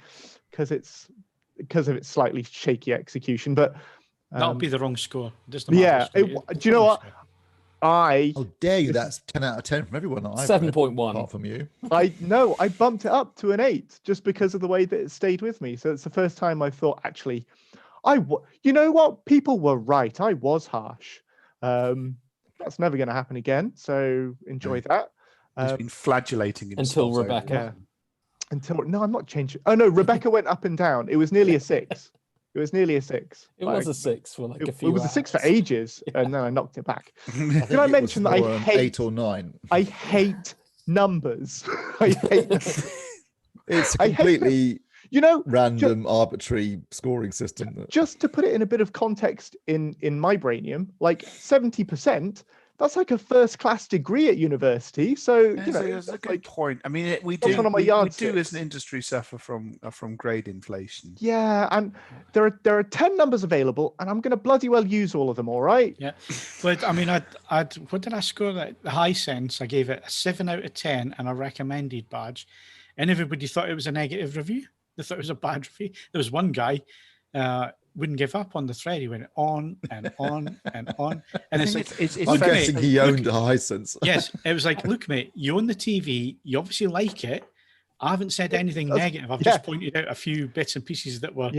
because of its slightly shaky execution. But that'll be the wrong score. Yeah. Do you know what? How dare you? That's 10 out of 10 from everyone. 7.1 apart from you. I bumped it up to an 8 just because of the way that it stayed with me. So it's the first time I thought, actually, you know what? People were right. I was harsh. That's never going to happen again. So enjoy that. He's been flagellating until Rebecca. No, I'm not changing. Oh no, Rebecca went up and down. It was nearly a 6. It was nearly a 6. It was a 6 for like a few. It was a 6 for ages, and then I knocked it back. Did I mention that I hate 8 or 9? I hate numbers. I hate. It's a completely random, arbitrary scoring system. Just to put it in a bit of context, in my brainium, like 70%. That's like a first-class degree at university. So that's a good point. I mean, we do as an industry suffer from grade inflation. Yeah, and there are 10 numbers available, and I'm going to bloody well use all of them. All right. Yeah, but I mean, what did I score? That the high sense, I gave it a 7 out of 10 and a recommended badge, and everybody thought it was a negative review. They thought it was a bad review. There was one guy. Wouldn't give up on the thread. He went on and on and on. And it's like, I'm guessing he owned a Hisense. Yes, it was like, look, mate, you own the TV. You obviously like it. I haven't said anything negative. I've just pointed out a few bits and pieces that were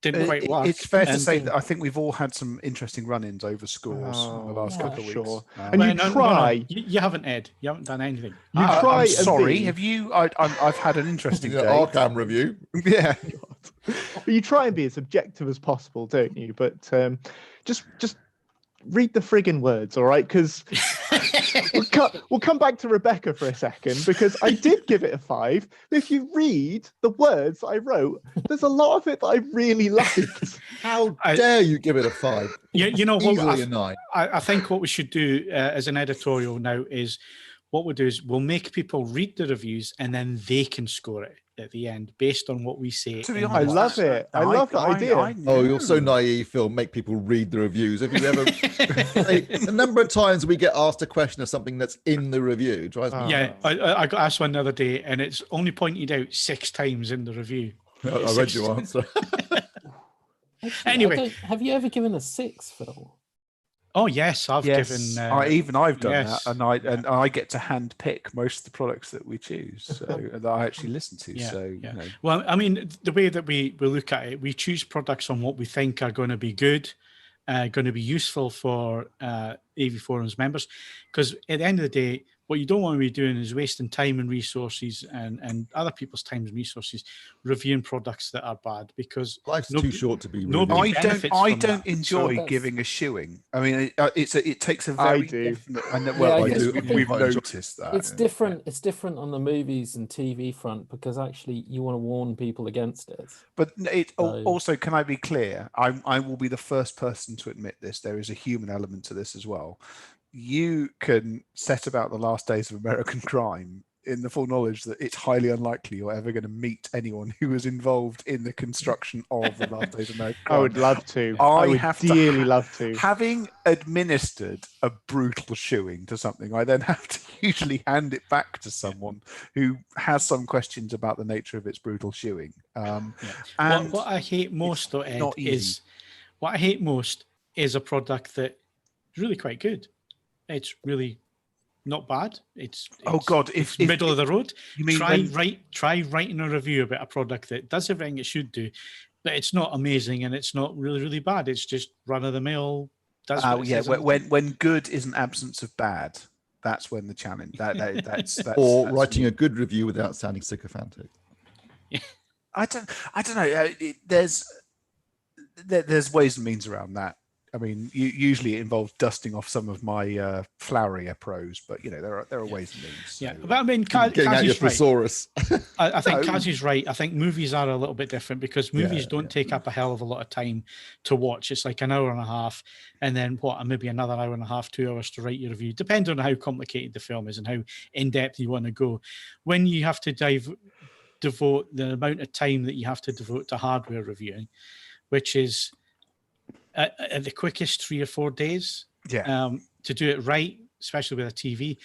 didn't quite work. It's fair to say that I think we've all had some interesting run-ins over scores in the last couple of weeks. And you haven't, Ed. You haven't done anything. I'm sorry. Have you? I've had an interesting day. Arkham review. Yeah. You try and be as objective as possible, don't you? But just read the friggin' words, all right? Because we'll come back to Rebecca for a second, because I did give it a 5. But if you read the words I wrote, there's a lot of it that I really liked. How dare you give it a 5? You know what? Easily a 9. I think what we should do as an editorial now is what we'll do is we'll make people read the reviews and then they can score it at the end based on what we say. To be honest, I love it. I love that idea. You're so naive, Phil. Make people read the reviews. Have you ever? The number of times we get asked a question of something that's in the review drives me. Yeah, I got asked one the other day, and it's only pointed out 6 times in the review. I read your answer. Actually, anyway, have you ever given a 6, Phil? Oh yes, I've given. I've done that, and I get to hand pick most of the products that we choose, so that I actually listen to. Yeah. Well, I mean, the way that we look at it, we choose products on what we think are going to be good, going to be useful for AVForums members, because at the end of the day, what you don't want to be doing is wasting time and resources and other people's time and resources reviewing products that are bad, because life's too short to be. I don't enjoy giving a shoeing. I mean, it takes a very definite. We've noticed that it's different. It's different on the movies and TV front, because actually you want to warn people against it. But also, can I be clear? I will be the first person to admit this. There is a human element to this as well. You can set about the last days of American crime in the full knowledge that it's highly unlikely you're ever going to meet anyone who was involved in the construction of the last days of American crime. I would love to. I would dearly love to. Having administered a brutal shoeing to something, I then have to usually hand it back to someone who has some questions about the nature of its brutal shoeing. And what I hate most, though, Ed, is a product that is really quite good. It's really not bad. It's middle of the road. You mean try writing a review about a product that does everything it should do, but it's not amazing and it's not really bad. It's just run of the mill. When good is an absence of bad, that's when the challenge. That's writing a good review without sounding sycophantic. Yeah. I don't know. There's ways and means around that. I mean, usually it involves dusting off some of my flowerier prose, but there are ways and means. Yeah, but I mean, getting out your thesaurus. I think Kaz is right. I think movies are a little bit different, because movies don't take up a hell of a lot of time to watch. It's like an hour and a half, and then maybe another hour and a half, 2 hours to write your review. Depends on how complicated the film is and how in depth you want to go. When you have to devote the amount of time that you have to devote to hardware reviewing, which is at the quickest 3 or 4 days, to do it right, especially with a TV,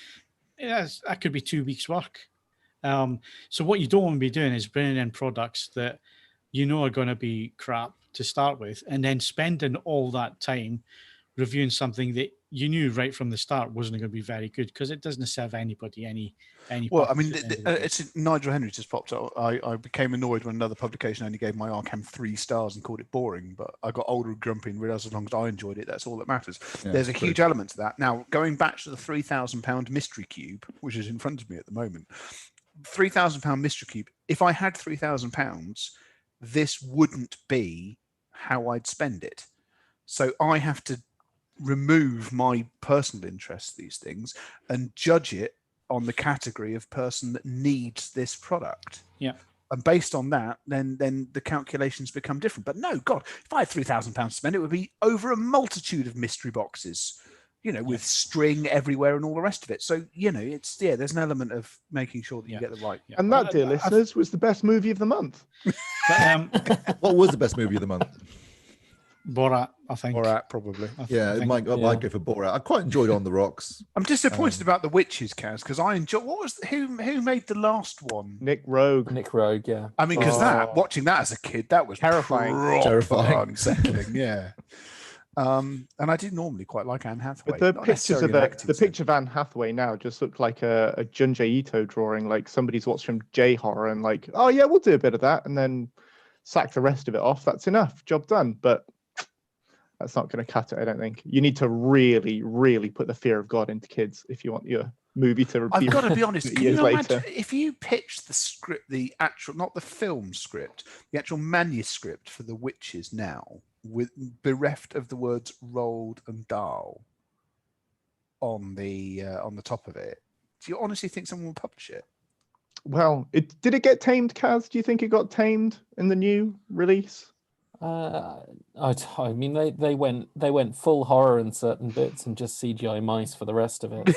that could be 2 weeks' work. So what you don't want to be doing is bringing in products that you know are going to be crap to start with, and then spending all that time reviewing something that you knew right from the start wasn't going to be very good, because it doesn't serve anybody any Well, I mean, purpose at the end of the day. it's Nigel Henry just popped up. I became annoyed when another publication only gave my Arkham 3 stars and called it boring, but I got older and grumpy and realised as long as I enjoyed it, that's all that matters. Yeah, There's a true. huge element to that. Now, going back to the £3,000 mystery cube, which is in front of me at the moment, £3,000 mystery cube, if I had £3,000, this wouldn't be how I'd spend it. So I have to remove my personal interest in these things and judge it on the category of person that needs this product. Yeah. And based on that, then the calculations become different. But no, God, if I had £3,000 to spend, it would be over a multitude of mystery boxes, you know, with string everywhere and all the rest of it. So, you know, it's, there's an element of making sure that you get the right. Yeah. And that, dear listeners, was the best movie of the month. But, What was the best movie of the month? Borat, I think. Borat, probably. Yeah, I might go for Borat. I quite enjoyed On the Rocks. I'm disappointed about the witches, Kaz, because I enjoy. What was who made the last one? Nick Rogue. Nick Rogue, yeah. I mean, because watching that as a kid, that was Terrifying. Terrifying. unsettling. Yeah. And I do normally quite like Anne Hathaway. But the not pictures necessarily of an it, acting the sense. picture of Anne Hathaway now just looked like a Junji Ito drawing, like somebody's watched from J horror and like, oh yeah, we'll do a bit of that, and then sack the rest of it off. That's enough. Job done. But that's not going to cut it, I don't think. You need to really, really put the fear of God into kids if you want your movie to I've be got to be honest. Can years you imagine later. if you pitched the script, the actual, not the film script, the actual manuscript for The Witches now, with bereft of the words "rolled" and "dahl" on the top of it? Do you honestly think someone will publish it? Well, did it get tamed, Kaz? Do you think it got tamed in the new release? I mean, they went full horror in certain bits and just CGI mice for the rest of it.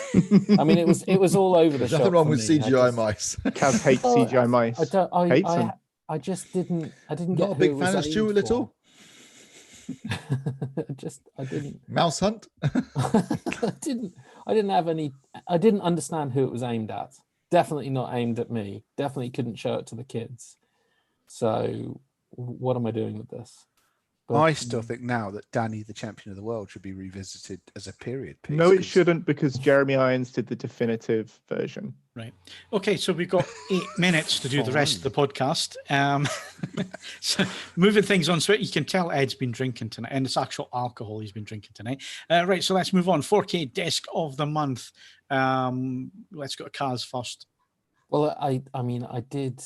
I mean, it was all over the There's shop. nothing wrong for with me. CGI mice. Kaz hates CGI mice. Hates them. I just didn't. I didn't Not get a big who it was fan of aimed Stuart Little. for. I didn't. Mouse Hunt. I didn't have any. I didn't understand who it was aimed at. Definitely not aimed at me. Definitely couldn't show it to the kids. So what am I doing with this? But, I still think now that Danny, the champion of the world, should be revisited as a period piece. No, it shouldn't, because Jeremy Irons did the definitive version. Right. Okay, so we've got 8 minutes to do the rest of the podcast. So moving things on. So you can tell Ed's been drinking tonight, and it's actual alcohol he's been drinking tonight. Right, so let's move on. 4K disc of the month. Let's go to Kaz first. Well, I mean, I did.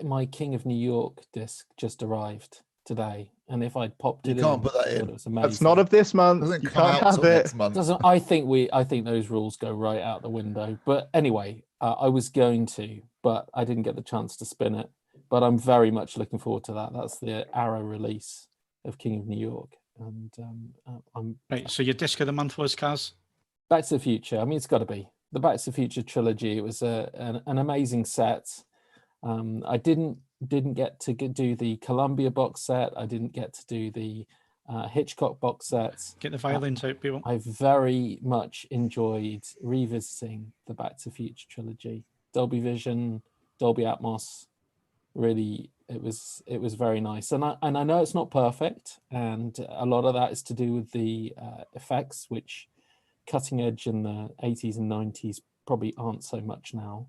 My King of New York disc just arrived today, and if I'd popped it, You can't in, put that I in. thought it was amazing. That's not of this month. Doesn't You come can't out have till it. next month. Doesn't I think those rules go right out the window. But anyway, I was going to, but I didn't get the chance to spin it. But I'm very much looking forward to that. That's the Arrow release of King of New York, and I'm Right, so your disc of the month was, Kaz? Back to the Future. I mean, it's got to be the Back to the Future trilogy. It was an amazing set. I didn't get to do the Columbia box set. I didn't get to do the Hitchcock box sets. Get the violins out, people. I very much enjoyed revisiting the Back to the Future trilogy. Dolby Vision, Dolby Atmos. Really, it was very nice. And I know it's not perfect, and a lot of that is to do with the effects, which cutting edge in the 80s and 90s probably aren't so much now.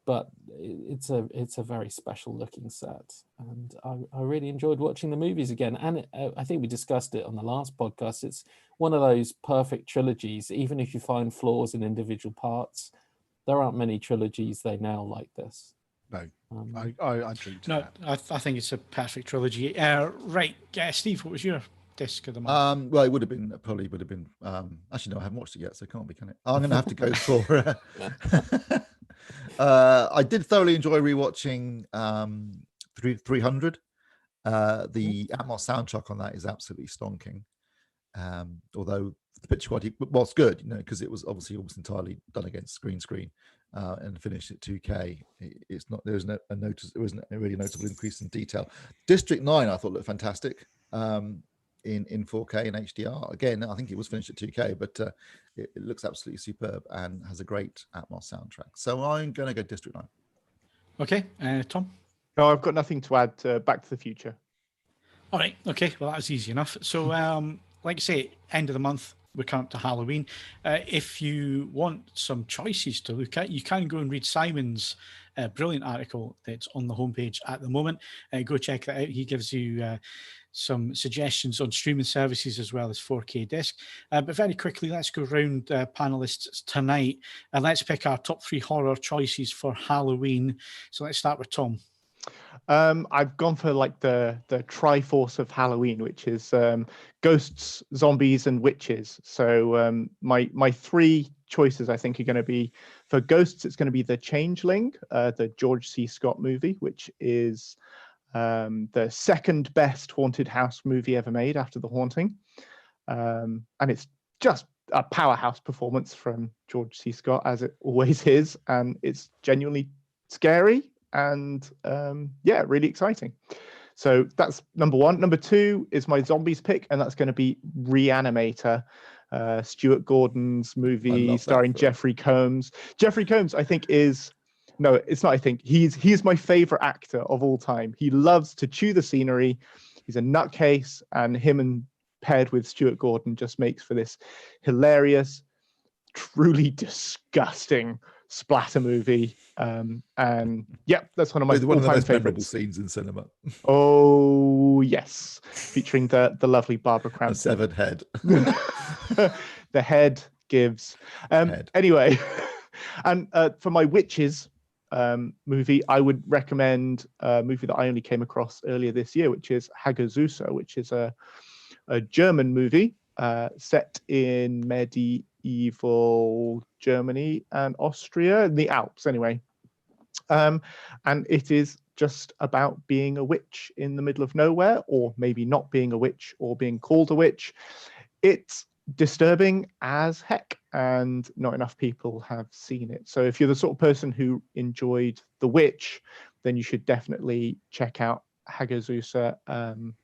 But it's a very special looking set, and I really enjoyed watching the movies again. And I think we discussed it on the last podcast. It's one of those perfect trilogies. Even if you find flaws in individual parts, there aren't many trilogies they nail like this. No, I drink to No, that. I think it's a perfect trilogy. Right, Steve, what was your disc of the month? Well, it would have been actually no, I haven't watched it yet, so it can't be, can it? I'm gonna have to go for I did thoroughly enjoy rewatching 300. The Atmos soundtrack on that is absolutely stonking. Although the picture quality was good, because it was obviously almost entirely done against screen and finished at 2K. There wasn't a really noticeable increase in detail. District 9 I thought looked fantastic in 4K and HDR. Again, I think it was finished at 2K, but it looks absolutely superb and has a great Atmos soundtrack. So I'm going to go District 9. Okay, Tom? No, I've got nothing to add to Back to the Future. All right. Okay. Well, that's easy enough. So, like I say, end of the month, we're coming up to Halloween. If you want some choices to look at, you can go and read Simon's brilliant article that's on the homepage at the moment. Go check that out. He gives you some suggestions on streaming services as well as 4K disc. But very quickly, let's go round panelists tonight and let's pick our top 3 horror choices for Halloween. So let's start with Tom. I've gone for like the Triforce of Halloween, which is ghosts, zombies, and witches. So my 3 choices I think are going to be, for ghosts, it's going to be The Changeling, the George C. Scott movie, which is the second best haunted house movie ever made after The Haunting, and it's just a powerhouse performance from George C. Scott, as it always is, and it's genuinely scary and yeah, really exciting. So that's number 1. Number 2 is my zombies pick, and that's going to be Reanimator, Stuart Gordon's movie starring Jeffrey Combs. Jeffrey Combs, I think, is, no, it's not, I think, he's my favorite actor of all time. He loves to chew the scenery. He's a nutcase, and him and paired with Stuart Gordon just makes for this hilarious, truly disgusting splatter movie. And yeah, that's one of my all-time favorites. Scenes in cinema. Oh yes, featuring the lovely Barbara Crampton. A severed head. The head gives. Anyway, and for my witches movie, I would recommend a movie that I only came across earlier this year, which is Hagazusa, which is a German movie set in medieval Germany and Austria, in the Alps anyway. And it is just about being a witch in the middle of nowhere, or maybe not being a witch or being called a witch. It's disturbing as heck, and not enough people have seen it. So if you're the sort of person who enjoyed The Witch, then you should definitely check out Hagazusa.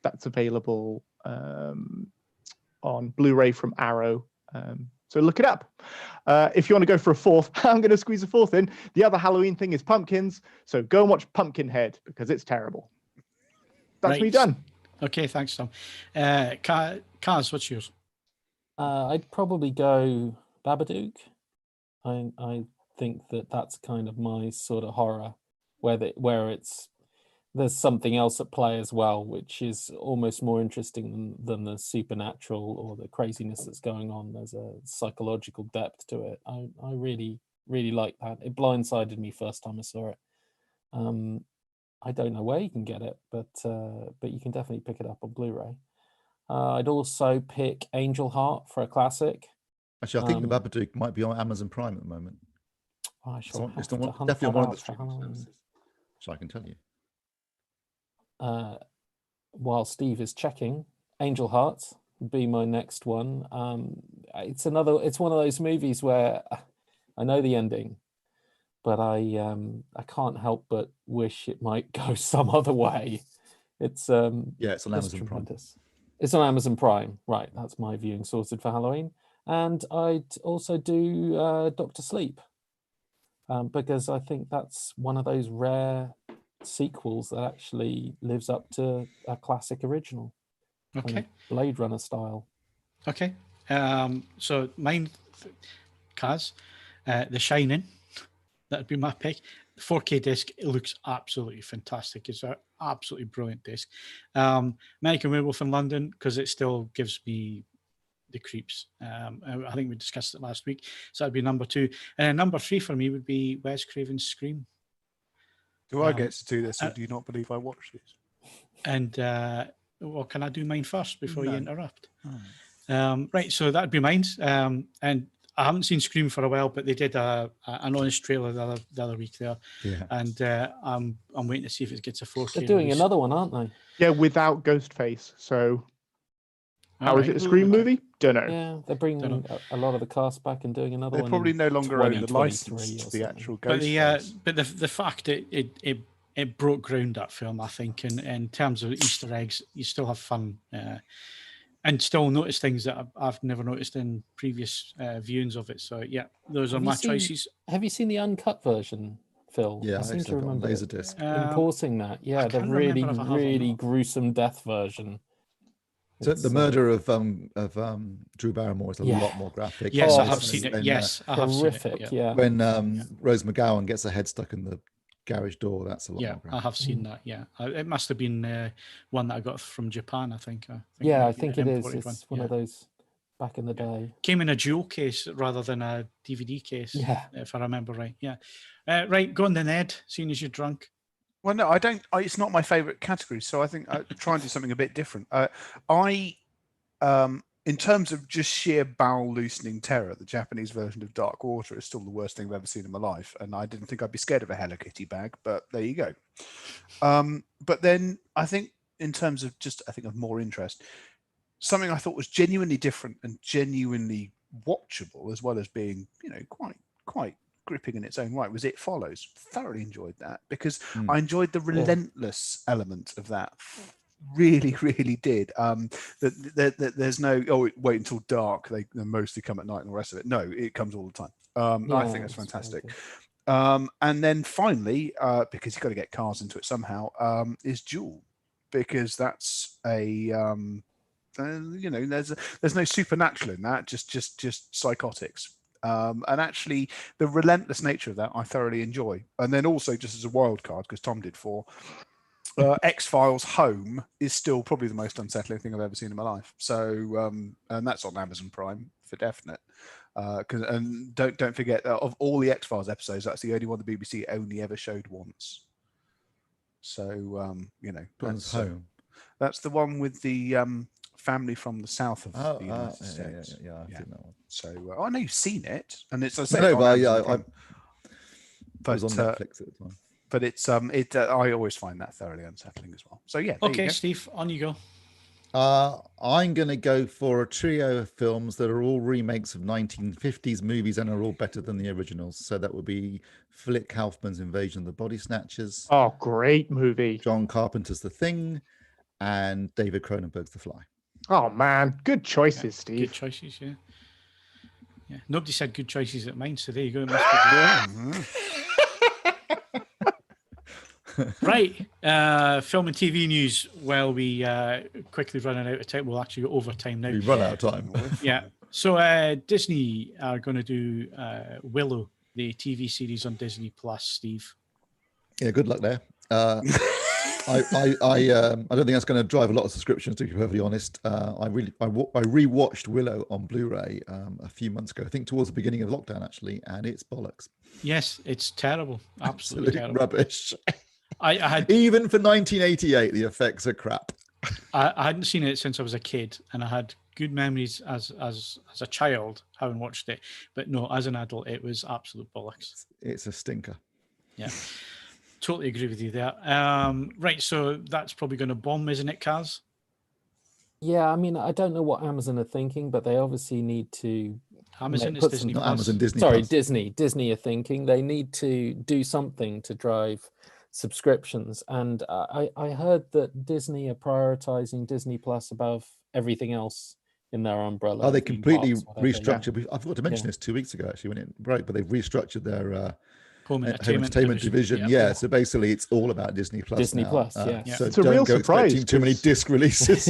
That's available on Blu-ray from Arrow. So look it up. If you want to go for a 4th, I'm going to squeeze a 4th in. The other Halloween thing is pumpkins. So go and watch Pumpkinhead, because it's terrible. That's me done. Okay, thanks, Tom. Kaz, what's yours? I'd probably go Babadook. I think that's kind of my sort of horror, where there's something else at play as well, which is almost more interesting than the supernatural or the craziness that's going on. There's a psychological depth to it. I really, really like that. It blindsided me first time I saw it. I don't know where you can get it, but you can definitely pick it up on Blu-ray. I'd also pick Angel Heart for a classic. Actually, I think the Babadook might be on Amazon Prime at the moment. It's definitely on one of the streaming services, so I can tell you. While Steve is checking, Angel Heart would be my next one. It's one of those movies where I know the ending, but I can't help but wish it might go some other way. It's it's on Amazon Prime. It's on Amazon Prime, right? That's my viewing sorted for Halloween. And I'd also do Dr. Sleep, because I think that's one of those rare sequels that actually lives up to a classic original. Okay. Kind of Blade Runner style. Okay. So mine, Kaz, The Shining, that'd be my pick. The 4K disc, it looks absolutely fantastic. It's an absolutely brilliant disc. American Werewolf in London, because it still gives me the creeps. I think we discussed it last week. So that'd be number 2. And number 3 for me would be Wes Craven's Scream. Do I get to do this, or do you not believe I watched this? And well, can I do mine first before you interrupt? Right, so that'd be mine. And I haven't seen Scream for a while, but they did an honest trailer the other week there. Yeah. And I'm waiting to see if it gets a 4K. They're doing another one, aren't they? Yeah, without Ghostface. So how is it a Scream movie? Don't know. Yeah, they're bringing a lot of the cast back and doing another one. They probably no longer own the license to the actual Ghostface. But the fact it broke ground, that film, I think, and in terms of Easter eggs, you still have fun and still notice things that I've never noticed in previous viewings of it. So yeah, those are my choices. Have you seen the uncut version Phil? Yeah, I seem actually to I've got remember Laserdisc. importing that. Yeah, the can't really, remember if I have or really not. gruesome death version. So It's, the murder of Drew Barrymore is a Yeah. lot more graphic. Yes, Oh, I have it's seen it. When, Yes, I have seen it. horrific. Yeah. when Rose McGowan gets her head stuck in the garage door, that's a lot Yeah, more I graphic. have seen that. Yeah, it must have been one that I got from Japan. I think. Yeah, I maybe think an it is. imported It's one of those back in the day. Came in a jewel case rather than a DVD case. Yeah. If I remember right. Yeah. Right, go on then, Ed. Seeing as you're drunk. Well, no, I don't. It's not my favourite category, so I think I try and do something a bit different. In terms of just sheer bowel loosening terror, the Japanese version of Dark Water is still the worst thing I've ever seen in my life, and I didn't think I'd be scared of a Hello Kitty bag, but there you go. But then I think in terms of of more interest, something I thought was genuinely different and genuinely watchable, as well as being quite gripping in its own right, was It Follows. Thoroughly enjoyed that because I enjoyed the relentless element of that. Really did. There's no wait until dark, they mostly come at night and the rest of it. No, it comes all the time. I think that's fantastic. And then finally, because you've got to get cars into it somehow, is Jewel, because that's a there's no supernatural in that, just psychotics. And actually the relentless nature of that I thoroughly enjoy. And then also, just as a wild card, because Tom did 4, X-Files Home is still probably the most unsettling thing I've ever seen in my life. So and that's on Amazon Prime for definite. And don't forget, of all the X-Files episodes, that's the only one the BBC only ever showed once. So that's Home. That's the one with the family from the south of the United States. Yeah, I've seen that one. So I know you've seen it, and it's I was on Netflix at the time. But it's I always find that thoroughly unsettling as well. So yeah. Okay, Steve, on you go. I'm going to go for a trio of films that are all remakes of 1950s movies and are all better than the originals. So that would be Philip Kaufman's Invasion of the Body Snatchers. Oh, great movie. John Carpenter's The Thing, and David Cronenberg's The Fly. Oh man, good choices, Steve. Good choices, yeah. Nobody said good choices at mine, so there you go. Right, film and TV news. Well, we quickly running out of time. We'll actually go over time now. We run out of time. Yeah. So Disney are going to do Willow, the TV series on Disney Plus. Steve. Yeah, good luck there. I don't think that's going to drive a lot of subscriptions, to be perfectly honest. I rewatched Willow on Blu-ray a few months ago, I think towards the beginning of lockdown actually, and it's bollocks. Yes, it's terrible. Absolutely terrible. Rubbish. I had even for 1988, the effects are crap. I hadn't seen it since I was a kid, and I had good memories as a child having watched it, but no, as an adult, it was absolute bollocks. It's a stinker. Yeah. Totally agree with you there. Right, so that's probably going to bomb, isn't it, Kaz? Yeah, I mean, I don't know what Amazon are thinking, but they obviously need to. Amazon is Disney Plus. Amazon, Disney. Sorry, Plus. Disney are thinking they need to do something to drive subscriptions. And I heard that Disney are prioritizing Disney Plus above everything else in their umbrella. Oh, they completely restructured. I forgot to mention this 2 weeks ago, actually, when it broke, but they've restructured their home entertainment division. Yeah, so basically it's all about Disney Plus. Disney now. Plus, yeah. So it's a real surprise. Too many disc releases.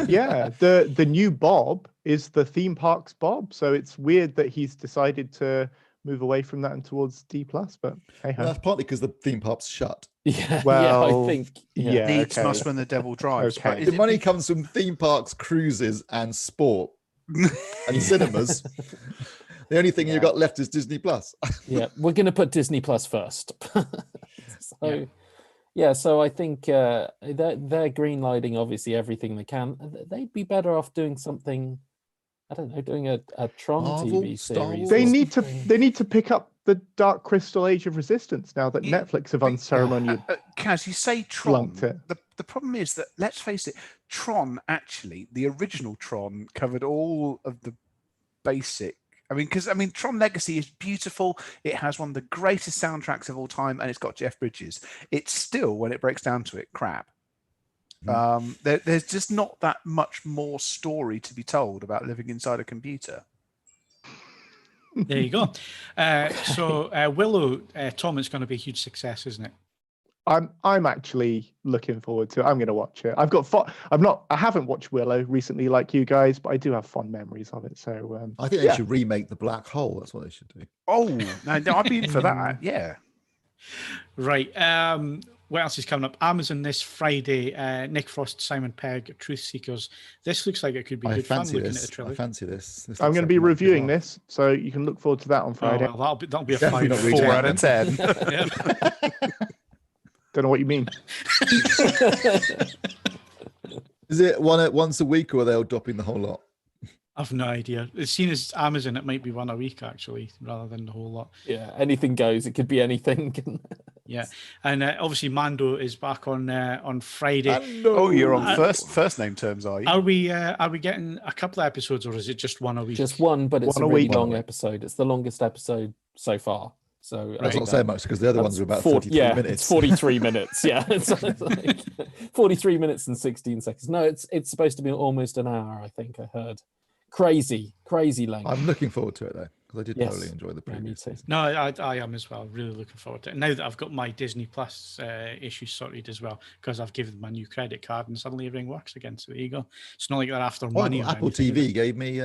Yeah, the new Bob is the theme parks Bob, so it's weird that he's decided to move away from that and towards D Plus. But hey, well, that's partly because the theme park's shut. Yeah, well, yeah, I think needs must when the devil drives. Okay. The money comes from theme parks, cruises, and sport, and cinemas. The only thing you've got left is Disney Plus. Yeah, we're going to put Disney Plus first. So I think they're greenlighting obviously everything they can. They'd be better off doing something. I don't know, doing a Tron Marvel, TV Star series. Wars. They need to pick up the Dark Crystal Age of Resistance now that Netflix have unceremonially Kaz, you say Tron. flunked it. The problem is that, let's face it, Tron actually, the original Tron covered all of the basic. Tron Legacy is beautiful. It has one of the greatest soundtracks of all time, and it's got Jeff Bridges. It's still, when it breaks down to it, crap. There's just not that much more story to be told about living inside a computer. There you go. So Willow, Tom, it's going to be a huge success, isn't it? I'm actually looking forward to it. I'm going to watch it. I haven't watched Willow recently like you guys, but I do have fond memories of it. So I think they should remake The Black Hole. That's what they should do. Oh, no, I'd be in for that. Yeah. Right. What else is coming up? Amazon this Friday. Nick Frost, Simon Pegg, Truth Seekers. This looks like it could be good fun looking at the trailer. I fancy this. I'm going to be reviewing this, so you can look forward to that on Friday. Oh, well, that'll be a Definitely 5 not 4 out of 10. Don't know what you mean. Is it once a week, or are they all dropping the whole lot? I've no idea. As seen as Amazon, it might be one a week actually, rather than the whole lot. Yeah, anything goes. It could be anything. Yeah, and obviously Mando is back on Friday. Oh, you're on first name terms, are you? Are we getting a couple of episodes, or is it just one a week? Just one, but it's One a a really week. long episode. It's the longest episode so far. So That's not so much because the other ones are about 40, 43 yeah, minutes. it's 43 minutes. Yeah, it's like 43 minutes and 16 seconds. No, it's supposed to be almost an hour. I think I heard. Crazy length. I'm looking forward to it though, because I did Yes. thoroughly enjoy the Yeah, me previous too. season. No, I am as well. Really looking forward to it. Now that I've got my Disney Plus issues sorted as well, because I've given my new credit card and suddenly everything works again. So there you go. It's not like they're after money. or Apple anything. TV gave me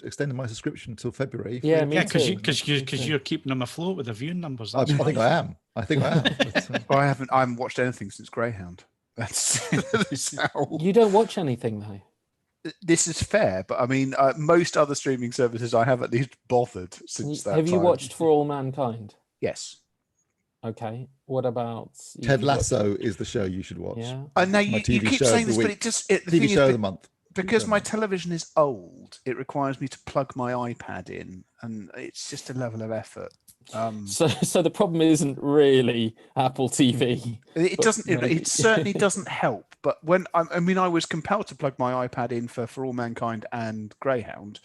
extended my subscription until February. Yeah, me Yeah, too. because you're keeping them afloat with the viewing numbers. I That's why. think I am. But, I haven't watched anything since Greyhound. That's how. You don't watch anything though. This is fair, but I mean, most other streaming services I have at least bothered since that. Have you time. watched For All Mankind? Yes. Okay. What about Ted Lasso is the show you should watch. Yeah. I know My you TV keep show of saying the this, but week. it just the TV thing show is, of the month. because TV my show. television is old, it requires me to plug my iPad in, and it's just a level of effort. So the problem isn't really Apple TV. It doesn't. maybe. It certainly doesn't help. But when I was compelled to plug my iPad in for All Mankind and Greyhound.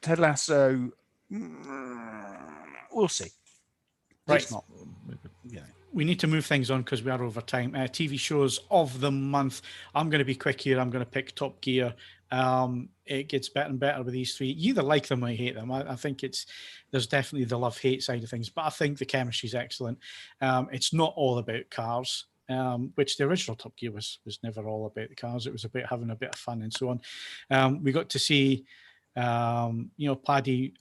Ted Lasso, we'll see. Right. It's not. Yeah. We need to move things on because we are over time. TV shows of the month. I'm going to be quick here. I'm going to pick Top Gear. It gets better and better with these three. You either like them or hate them. I think there's definitely the love-hate side of things, but I think the chemistry is excellent. It's not all about cars, which the original Top Gear was never all about the cars. It was about having a bit of fun and so on. We got to see Paddy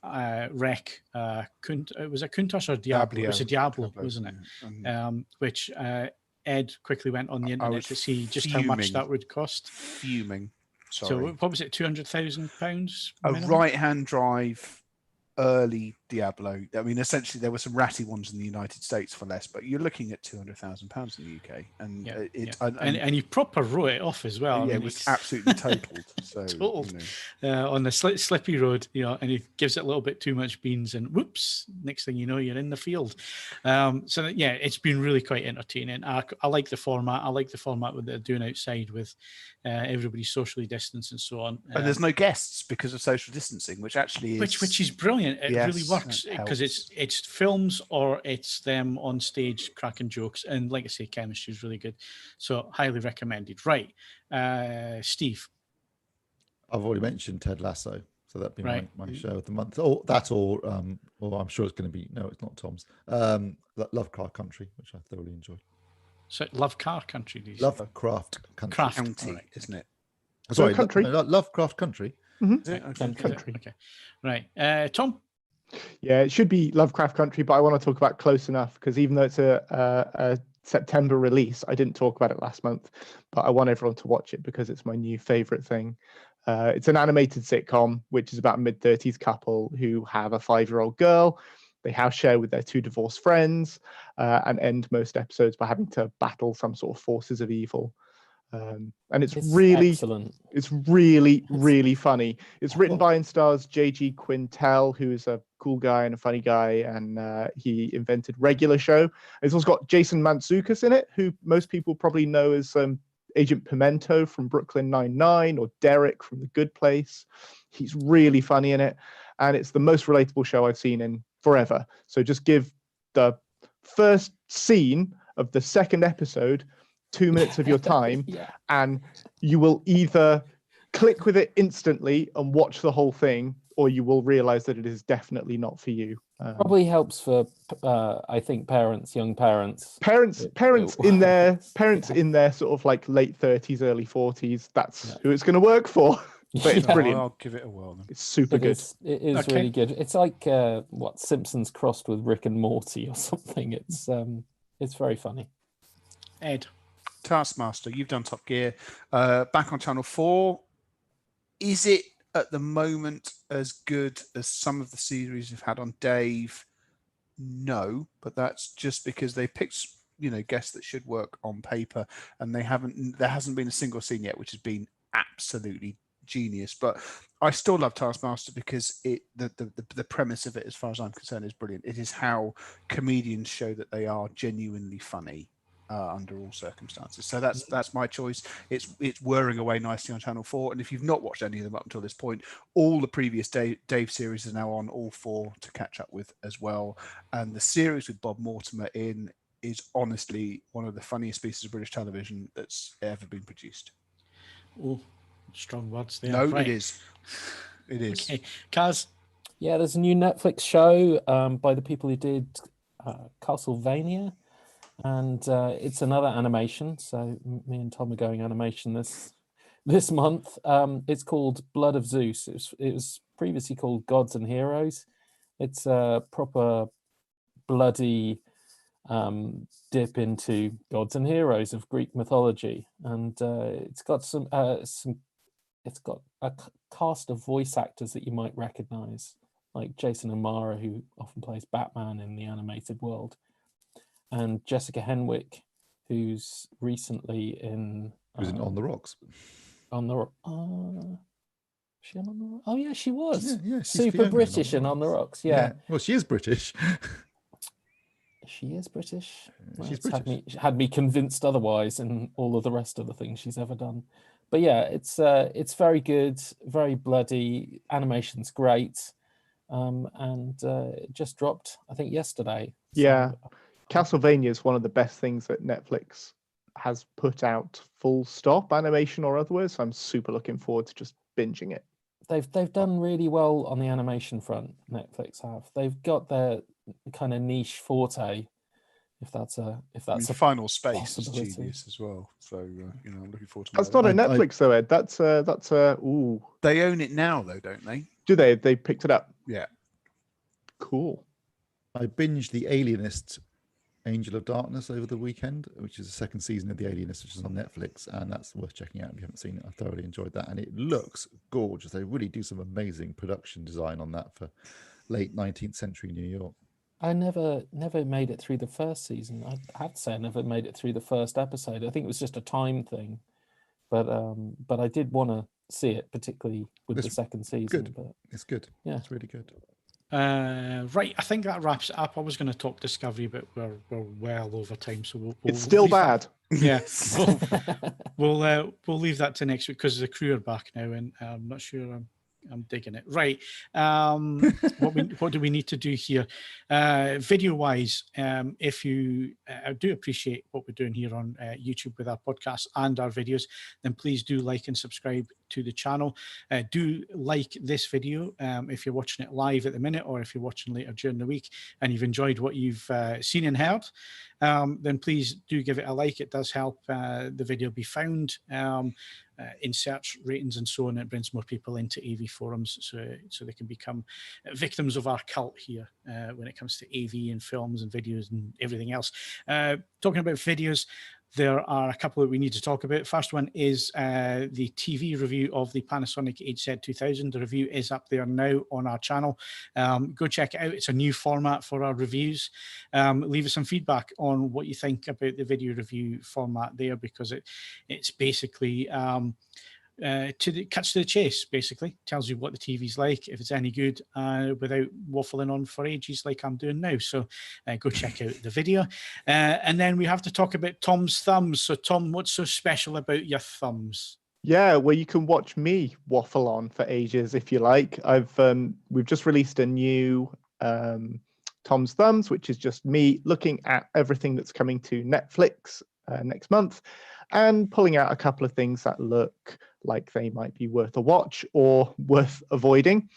wreck was it Countach or Diablo? It was a Diablo, wasn't it? Which Ed quickly went on the internet to see just how much that would cost. Fuming. Sorry. So what was it? £200,000? A right-hand drive early Diablo. I mean, essentially, there were some ratty ones in the United States for less, but you're looking at £200,000 in the UK, and and he proper wrote it off as well. Yeah, it was absolutely totaled. So totaled on the slippy road, and he gives it a little bit too much beans, and whoops! Next thing you know, you're in the field. So yeah, it's been really quite entertaining. I like the format. I like the format that they're doing outside with everybody socially distanced and so on. And there's no guests because of social distancing, which actually is which is brilliant. It really works it because it's films or it's them on stage cracking jokes, and like I say, chemistry is really good. So highly recommended. Right, Steve. I've already mentioned Ted Lasso, so that'd be Right. my show of the month. Or I'm sure it's going to be. No, it's not Tom's. Lovecraft Country, which I thoroughly enjoyed. So Lovecraft Country. Lovecraft Country. Craft. county, Right. isn't it? Sorry, country. Lovecraft Country. Is it? Okay. Country. Okay. Right. Tom. Yeah, it should be Lovecraft Country, but I want to talk about Close Enough because even though it's a September release, I didn't talk about it last month, but I want everyone to watch it because it's my new favorite thing. It's an animated sitcom, which is about a mid-30s couple who have a 5-year-old girl. They house share with their 2 divorced friends and end most episodes by having to battle some sort of forces of evil. And it's really excellent. It's really funny. It's written by and stars J.G. Quintel, who is a cool guy and a funny guy, and he invented Regular Show. It's also got Jason Mantzoukas in it, who most people probably know as Agent Pimento from Brooklyn Nine-Nine or Derek from The Good Place. He's really funny in it, and it's the most relatable show I've seen in forever. So just give the first scene of the second episode 2 minutes of your time, and you will either click with it instantly and watch the whole thing, or you will realize that it is definitely not for you. Probably helps for, I think, young parents. Parents in their sort of like late 30s, early 40s. That's who it's going to work for. But it's brilliant. I'll give it a whirl then. It's super good. It is really good. It's like Simpsons crossed with Rick and Morty or something. It's very funny. Ed. Taskmaster, you've done Top Gear. Back on Channel 4. Is it at the moment as good as some of the series we've had on Dave? No, but that's just because they picked guests that should work on paper, and there hasn't been a single scene yet which has been absolutely genius. But I still love Taskmaster because the premise of it, as far as I'm concerned, is brilliant. It is how comedians show that they are genuinely funny under all circumstances. So that's my choice. It's whirring away nicely on Channel 4, and if you've not watched any of them up until this point, all the previous Dave series are now on all 4 to catch up with as well. And the series with Bob Mortimer in is honestly one of the funniest pieces of British television that's ever been produced. Oh, strong words there. No, right. It is. Okay. Kaz? Yeah, there's a new Netflix show by the people who did Castlevania, and it's another animation. So me and Tom are going animation this month. It's called Blood of Zeus. It was previously called Gods and Heroes. It's a proper bloody dip into gods and heroes of Greek mythology, and it's got it's got a cast of voice actors that you might recognize, like Jason O'Mara, who often plays Batman in the animated world, and Jessica Henwick, who's recently in On the Rocks. On the she on the Rocks? Oh yeah, she was. Yeah, she's super Fiona British in On the Rocks. Yeah. Well, she is British. She is British. She's It's British. had me convinced otherwise in all of the rest of the things she's ever done. But yeah, it's very good, very bloody. Animation's great, and it just dropped, I think, yesterday. Yeah, Castlevania is one of the best things that Netflix has put out. Full stop, animation or otherwise. So I'm super looking forward to just binging it. They've done really well on the animation front. Netflix have. They've got their kind of niche forte. If that's a Final Space is possibility. genius as well. So I'm looking forward to. That's not a Netflix though, Ed. That's ooh. They own it now though, don't they? Do they? They picked it up. Yeah. Cool. I binged The Alienist, Angel of Darkness over the weekend, which is the second season of The Alienist, which is on Netflix, and that's worth checking out if you haven't seen it. I thoroughly enjoyed that, and it looks gorgeous. They really do some amazing production design on that for late 19th century New York. I never made it through the first season. I have to say I never made it through the first episode. I think it was just a time thing, but I did want to see it, particularly with the second season. Good. But it's good. Yeah, it's really good. Right, I think that wraps it up. I was going to talk Discovery, but we're well over time, so we'll It's still bad. Yeah, we'll leave that to next week because the crew are back now, and I'm not sure I'm digging it. Right. What do we need to do here? Video wise, if you do appreciate what we're doing here on YouTube with our podcasts and our videos, then please do like and subscribe to the channel. Do like this video if you're watching it live at the minute, or if you're watching later during the week and you've enjoyed what you've seen and heard, then please do give it a like. It does help the video be found in search ratings and so on. It brings more people into AVForums so they can become victims of our cult here when it comes to AV and films and videos and everything else. Talking about videos, there are a couple that we need to talk about. First one is the TV review of the Panasonic HZ2000. The review is up there now on our channel. Go check it out. It's a new format for our reviews. Leave us some feedback on what you think about the video review format there, because it's basically cuts to the chase, basically. Tells you what the TV's like, if it's any good, without waffling on for ages like I'm doing now. So go check out the video. And then we have to talk about Tom's thumbs. So Tom, what's so special about your thumbs? Yeah, well, you can watch me waffle on for ages if you like. We've just released a new Tom's Thumbs, which is just me looking at everything that's coming to Netflix next month and pulling out a couple of things that look like they might be worth a watch or worth avoiding.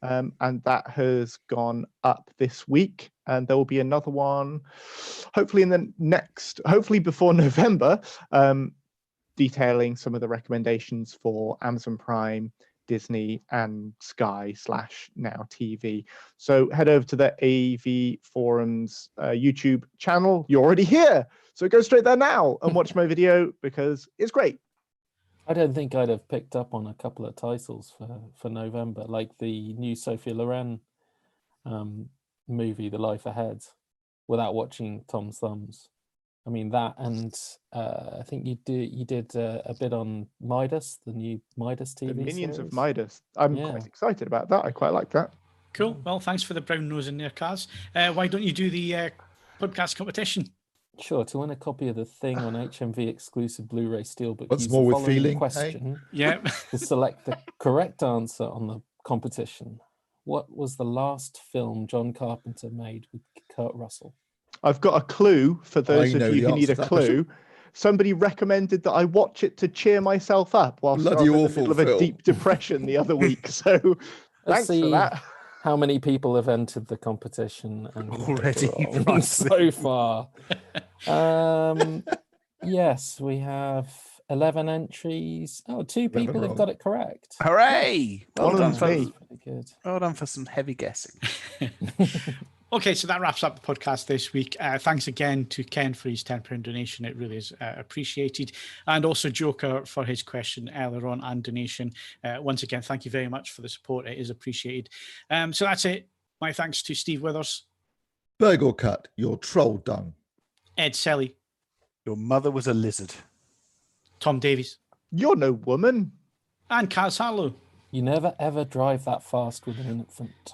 and that has gone up this week. And there will be another one, hopefully hopefully before November, detailing some of the recommendations for Amazon Prime, Disney, and Sky / Now TV. So head over to the AVForums YouTube channel. You're already here, so go straight there now and watch my video because it's great. I don't think I'd have picked up on a couple of titles for November, like the new Sophia Loren movie, The Life Ahead, without watching Tom's Thumbs. I mean, that, and I think you did a bit on Midas, the new Midas TV The Minions series. of Midas. I'm quite excited about that. I quite like that. Cool. Well, thanks for the brown nose in there, Kaz. Why don't you do the podcast competition? Sure. To win a copy of The Thing on HMV-exclusive Blu-ray Steelbook, Once use more the with following feeling, question Yeah. to select the correct answer on the competition. What was the last film John Carpenter made with Kurt Russell? I've got a clue for those I know of you the who need answer a to that clue. question. Somebody recommended that I watch it to cheer myself up whilst I was Bloody in the awful middle of a film. deep depression the other week. So Let's thanks for see that. how many people have entered the competition and Already, wrong so far. Yes, we have 11 entries. Oh, 2 people have wrong. got it correct. Hooray! One of them's for, me. Pretty good. well done for some heavy guessing. Okay, so that wraps up the podcast this week. Thanks again to Ken for his £10 donation. It really is appreciated. And also Joker for his question earlier on and donation. Once again, thank you very much for the support. It is appreciated. So that's it. My thanks to Steve Withers, Burgle cut, your troll dung. Ed Selley, Your mother was a lizard. Tom Davies, You're no woman. and Kaz Harlow. You never ever drive that fast with an infant.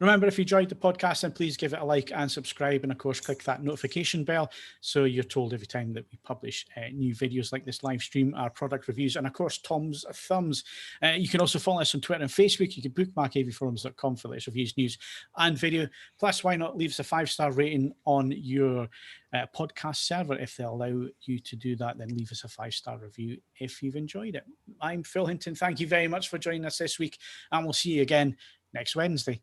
Remember, if you enjoyed the podcast, then please give it a like and subscribe. And of course, click that notification bell so you're told every time that we publish new videos like this live stream, our product reviews, and of course, Tom's Thumbs. You can also follow us on Twitter and Facebook. You can bookmark avforums.com for latest reviews, news, and video. Plus, why not leave us a 5-star rating on your podcast server? If they allow you to do that, then leave us a 5-star review if you've enjoyed it. I'm Phil Hinton. Thank you very much for joining us this week, and we'll see you again next Wednesday.